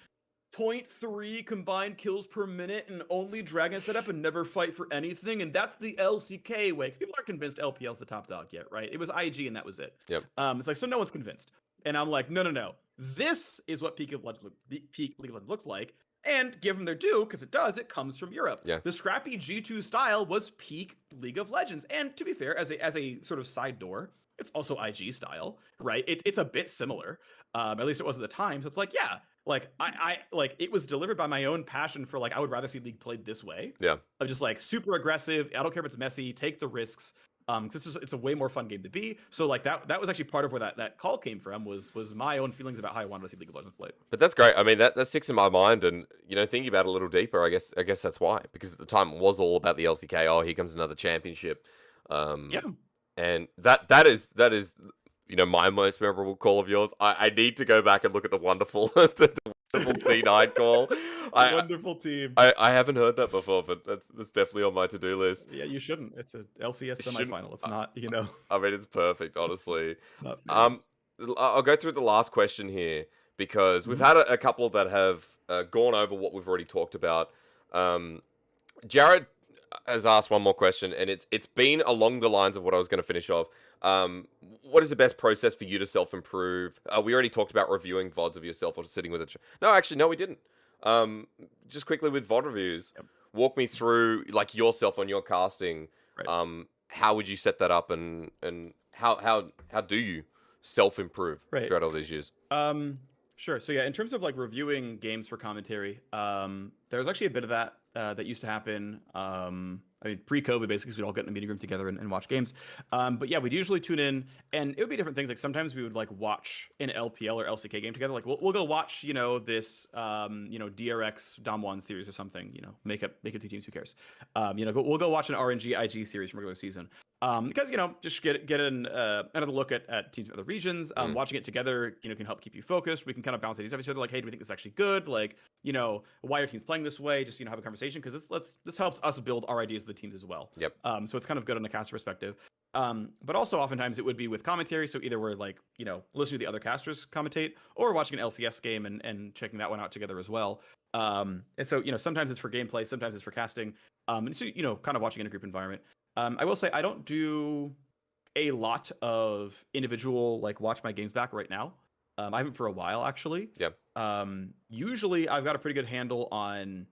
0.3 combined kills per minute and only dragon setup and never fight for anything, and that's the LCK way. People aren't convinced LPL's the top dog yet, right? It was IG and that was it. Yep. It's like so no one's convinced, and I'm like, no. This is what Peak League of Legends looks like, and give them their due because it comes from Europe. Yeah. The scrappy G2 style was Peak League of Legends, and to be fair, as a sort of side door, it's also IG style, right? It's a bit similar. At least it was at the time. So it's like, yeah. Like I like it was delivered by my own passion for like I would rather see League played this way. Yeah. I'm just like super aggressive. I don't care if it's messy. Take the risks. Because it's a way more fun game to be. So like that was actually part of where that call came from was my own feelings about how I wanted to see League of Legends played. But that's great. I mean that sticks in my mind, and thinking about it a little deeper, I guess that's why, because at the time it was all about the LCK. Oh, here comes another championship. Yeah. And that is my most memorable call of yours. I need to go back and look at the wonderful the wonderful C9 call. Wonderful team. I haven't heard that before, but that's definitely on my to-do list. Yeah, you shouldn't. It's a LCS semifinal. It's not, I mean, it's perfect, honestly. Not I'll go through the last question here because we've had a couple that have gone over what we've already talked about. Jared has asked one more question, and it's been along the lines of what I was going to finish off. What is the best process for you to self-improve? We already talked about reviewing VODs of yourself or sitting with no, we didn't. Just quickly with VOD reviews, walk me through like yourself on your casting. Right. How would you set that up, and how do you self-improve throughout all these years? Sure. So yeah, in terms of like reviewing games for commentary, there was actually a bit of that that used to happen. I mean, pre-COVID, basically, because we'd all get in a meeting room together and watch games. But yeah, we'd usually tune in, and it would be different things. Like sometimes we would like watch an LPL or LCK game together. Like we'll go watch, this, DRX Dom 1 series or something. Make up 2 teams. Who cares? We'll go watch an RNG IG series from regular season. Because just get another look at teams in other regions. Mm. Watching it together, can help keep you focused. We can kind of bounce ideas off each other, like, hey, do we think this is actually good? Like, why are teams playing this way? Just have a conversation, because this helps us build our ideas of the teams as well. Yep. So it's kind of good on the caster perspective. But also oftentimes it would be with commentary. So either we're like, listening to the other casters commentate, or watching an LCS game and checking that one out together as well. And so sometimes it's for gameplay, sometimes it's for casting. And so kind of watching in a group environment. I will say I don't do a lot of individual like watch my games back right now. I haven't for a while actually. Yeah. Usually I've got a pretty good handle on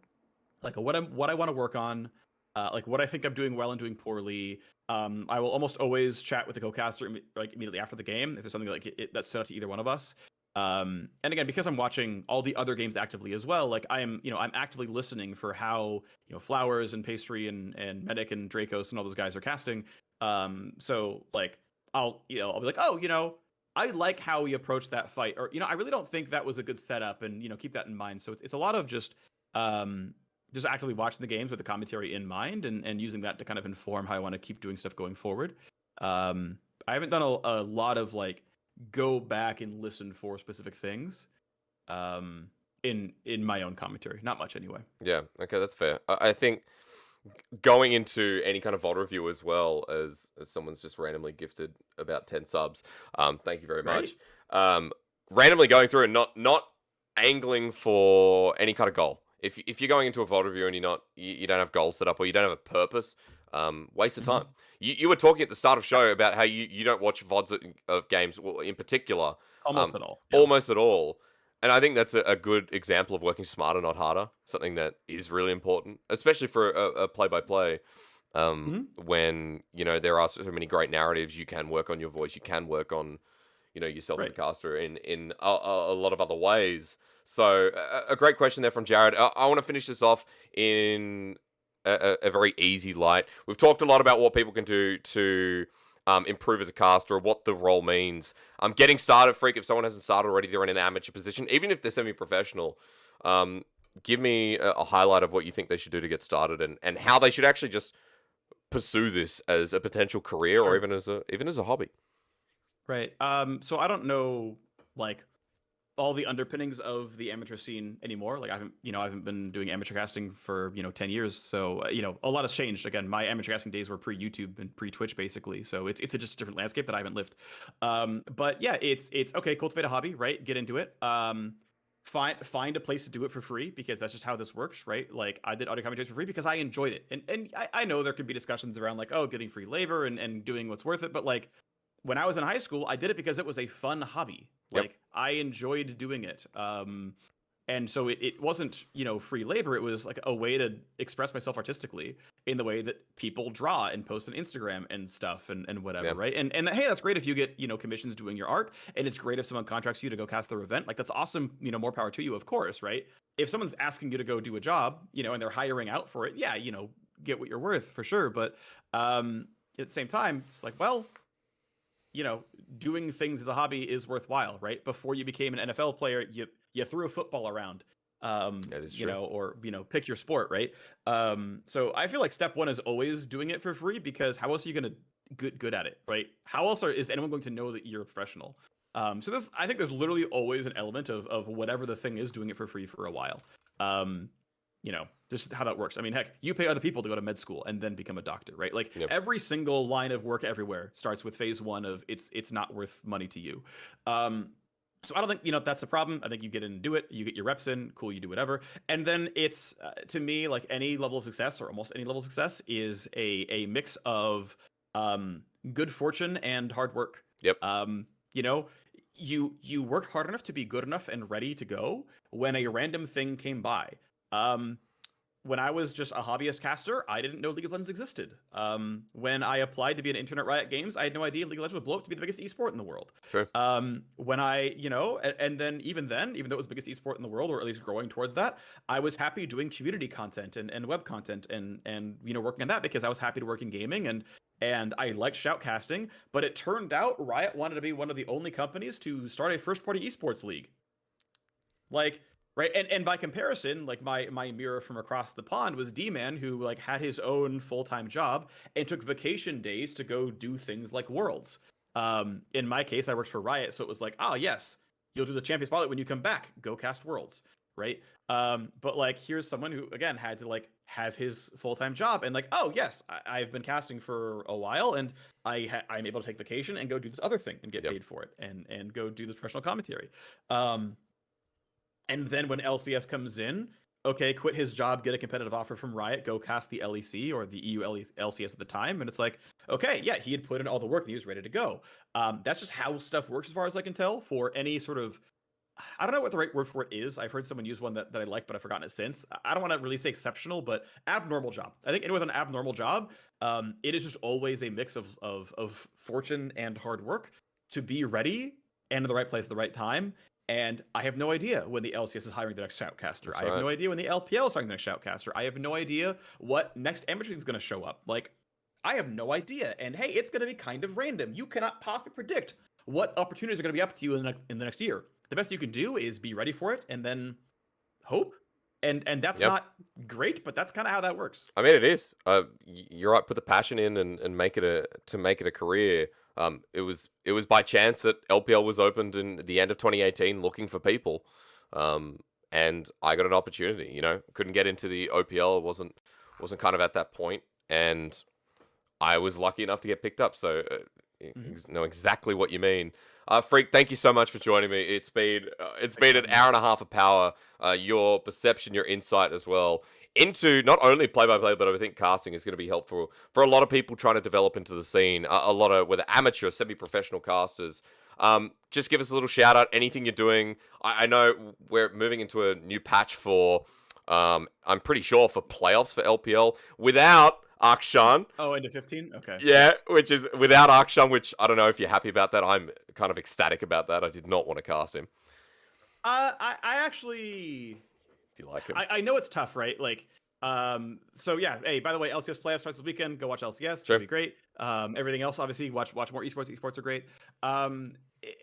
like what I want to work on, like what I think I'm doing well and doing poorly. I will almost always chat with the co-caster like immediately after the game if there's something like that stood out to either one of us. And again, because I'm watching all the other games actively as well, like I'm actively listening for how Flowers and Pastry and Medic and Dracos and all those guys are casting. So like I'll be like, oh, I like how we approached that fight, or I really don't think that was a good setup, and keep that in mind. So it's a lot of just actively watching the games with the commentary in mind, and using that to kind of inform how I want to keep doing stuff going forward. I haven't done a lot of like go back and listen for specific things in my own commentary. Not much anyway. Yeah, okay, that's fair. I think going into any kind of VOD review as well, as someone's just randomly gifted about 10 subs, thank you very much. Randomly going through and not angling for any kind of goal. If you're going into a VOD review and you don't have goals set up, or you don't have a purpose, waste of time. You were talking at the start of show about how you don't watch VODs of games, well, in particular. Almost at all. Yeah. Almost at all. And I think that's a good example of working smarter, not harder. Something that is really important, especially for a play-by-play. When, there are so many great narratives, you can work on your voice, you can work on, yourself as a caster in a lot of other ways. So a great question there from Jared. I want to finish this off in a very easy light. We've talked a lot about what people can do to improve as a caster, what the role means. Getting started, Phreak, if someone hasn't started already, they're in an amateur position, even if they're semi-professional. Give me a highlight of what you think they should do to get started, and how they should actually just pursue this as a potential career, or even as a hobby. Right. So I don't know like all the underpinnings of the amateur scene anymore. Like I haven't been doing amateur casting for 10 years. So a lot has changed. Again, my amateur casting days were pre-YouTube and pre-Twitch basically. So it's just a different landscape that I haven't lived. But yeah, it's okay. Cultivate a hobby, right? Get into it. Find a place to do it for free, because that's just how this works, right? Like I did audio commentaries for free because I enjoyed it, and I know there could be discussions around like, oh, getting free labor and doing what's worth it, but like when I was in high school, I did it because it was a fun hobby. Yep. Like I enjoyed doing it. And so it wasn't, free labor. It was like a way to express myself artistically in the way that people draw and post on Instagram and stuff and whatever, right? And hey, that's great if you get, commissions doing your art, and it's great if someone contracts you to go cast their event. Like that's awesome, more power to you, of course, right? If someone's asking you to go do a job, and they're hiring out for it, yeah, get what you're worth for sure. But at the same time, it's like, well, doing things as a hobby is worthwhile, right? Before you became an NFL player, you threw a football around, that is true. or pick your sport, right? So I feel like step one is always doing it for free, because how else are you gonna get good at it, right? How else is anyone going to know that you're a professional? So I think there's literally always an element of whatever the thing is, doing it for free for a while. Just how that works. I mean, heck, you pay other people to go to med school and then become a doctor, right? Like every single line of work everywhere starts with phase one of it's not worth money to you. So I don't think, that's a problem. I think you get in and do it. You get your reps in. Cool, you do whatever. And then it's, to me, like any level of success, or almost any level of success, is a mix of good fortune and hard work. Yep. You worked hard enough to be good enough and ready to go when a random thing came by. When I was just a hobbyist caster, I didn't know League of Legends existed. When I applied to be an intern at Riot Games, I had no idea League of Legends would blow up to be the biggest esport in the world. Sure. When I, and then, even though it was the biggest esport in the world, or at least growing towards that, I was happy doing community content and web content and working on that, because I was happy to work in gaming, and I liked shoutcasting. But it turned out Riot wanted to be one of the only companies to start a first-party esports league. Like, Right. And by comparison, like my mirror from across the pond was D-Man, who like had his own full-time job and took vacation days to go do things like Worlds. In my case, I worked for Riot, so it was like, oh yes, you'll do the champion spotlight when you come back. Go cast Worlds, right? But like here's someone who again had to like have his full-time job and like, oh yes, I've been casting for a while and I'm able to take vacation and go do this other thing and get paid for it and go do this professional commentary. And then when LCS comes in, okay, quit his job, get a competitive offer from Riot, go cast the LEC or the EU LCS at the time. And it's like, okay, yeah, he had put in all the work and he was ready to go. That's just how stuff works as far as I can tell for any sort of, I don't know what the right word for it is. I've heard someone use one that I like, but I've forgotten it since. I don't want to really say exceptional, but abnormal job. I think anyone with an abnormal job, it is just always a mix of fortune and hard work to be ready and in the right place at the right time. And I have no idea when the LCS is hiring the next shoutcaster. I have no idea when the LPL is hiring the next shoutcaster. I have no idea what next amateur is going to show up. Like, I have no idea. And hey, it's going to be kind of random. You cannot possibly predict what opportunities are going to be up to you in the next year. The best you can do is be ready for it and then hope. And that's not great, but that's kind of how that works. I mean, it is. You're right. Put the passion in and make it a career. It was by chance that LPL was opened in the end of 2018, looking for people, and I got an opportunity. You know, couldn't get into the OPL. Wasn't kind of at that point, and I was lucky enough to get picked up. So know exactly what you mean. Phreak, thank you so much for joining me. It's been an hour and a half of power. Your perception, your insight as well into not only play-by-play, but I think casting is going to be helpful for a lot of people trying to develop into the scene. A lot of whether amateur, semi-professional casters. Just give us a little shout out. Anything you're doing. I know we're moving into a new patch for. I'm pretty sure for playoffs for LPL without Akshan. Oh, into 15? Okay. Yeah, which is without Akshan, which I don't know if you're happy about that. I'm kind of ecstatic about that. I did not want to cast him. I actually... Do you like him? I know it's tough, right? Like, so yeah, hey, by the way, LCS playoffs starts this weekend. Go watch LCS. Sure. It'll be great. Everything else, obviously, watch more esports. Esports are great.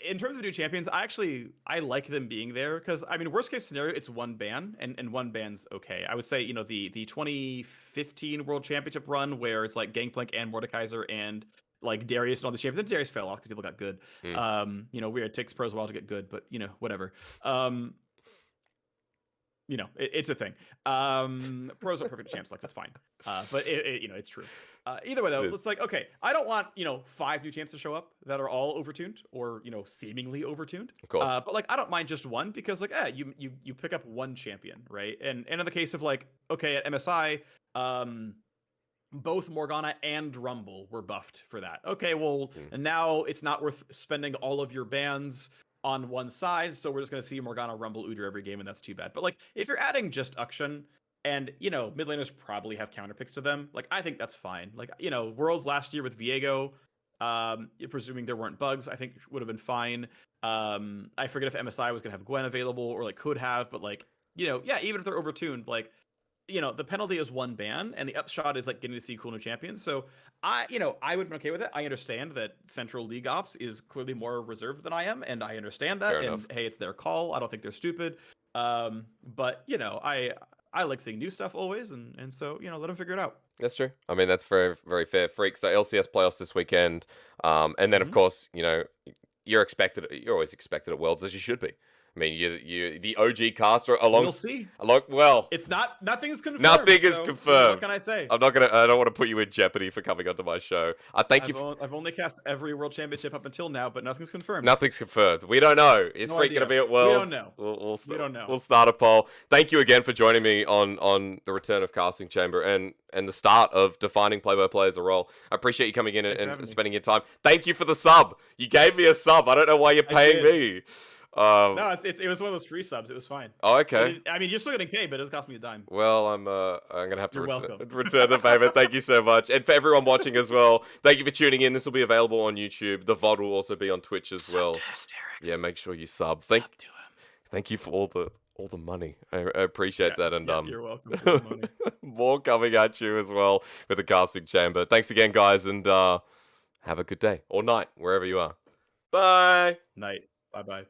In terms of new champions, I like them being there because, I mean, worst case scenario, it's one ban, and one ban's okay. I would say, you know, the 2015 World Championship run where it's like Gangplank and Mordekaiser and like Darius and all the champions. Then Darius fell off because people got good. You know, weird. It takes pros a while to get good, but you know, whatever. You know, it's a thing. Pros are perfect champs, like that's fine. But you know, it's true. Either way, though, it's like, okay, I don't want, you know, 5 new champs to show up that are all overtuned or, you know, seemingly overtuned. Of course. But like, I don't mind just one because like, you pick up one champion, right? And in the case of like, okay, at MSI, both Morgana and Rumble were buffed for that. Okay, well, and now it's not worth spending all of your bans on one side, so we're just going to see Morgana, Rumble, Udyr every game, and that's too bad. But like, if you're adding just Akshan, and you know, mid laners probably have counter picks to them, like I think that's fine. Like, you know, Worlds last year with Viego, presuming there weren't bugs, I think would have been fine. I forget if MSI was going to have Gwen available or like could have, but like, you know, yeah, even if they're overtuned, like, you know, the penalty is one ban, and the upshot is like getting to see cool new champions. So I would have been okay with it. I understand that Central League Ops is clearly more reserved than I am, and I understand that. And hey, it's their call. I don't think they're stupid. But you know, I like seeing new stuff always, and so you know, let them figure it out. That's true. I mean, that's very, very fair. Phreak. So LCS playoffs this weekend, and then of course, you know, you're always expected at Worlds, as you should be. I mean, you the OG caster along. We'll see. Well, it's nothing is confirmed. Nothing is confirmed. What can I say? I don't want to put you in jeopardy for coming onto my show. I've only cast every World Championship up until now, but nothing's confirmed. Nothing's confirmed. We don't know. Is Phreak going to be at Worlds? We don't know. We don't know. We'll start a poll. Thank you again for joining me on the return of Casting Chamber and the start of defining play-by-play as a role. I appreciate you coming in and spending your time. Thank you for the sub. You gave me a sub. I don't know why you're paying me. No, it was one of those free subs. It was fine. Oh, okay. I mean, you're still getting paid, but it cost me a dime. Well, I'm gonna have to return the favor. Thank you so much, and for everyone watching as well. Thank you for tuning in. This will be available on YouTube. The VOD will also be on Twitch as well. Yeah, make sure you sub. To him. Thank you for all the money. I appreciate that, and you're welcome. More coming at you as well with the Casting Chamber. Thanks again, guys, and have a good day or night wherever you are. Bye. Night. Bye.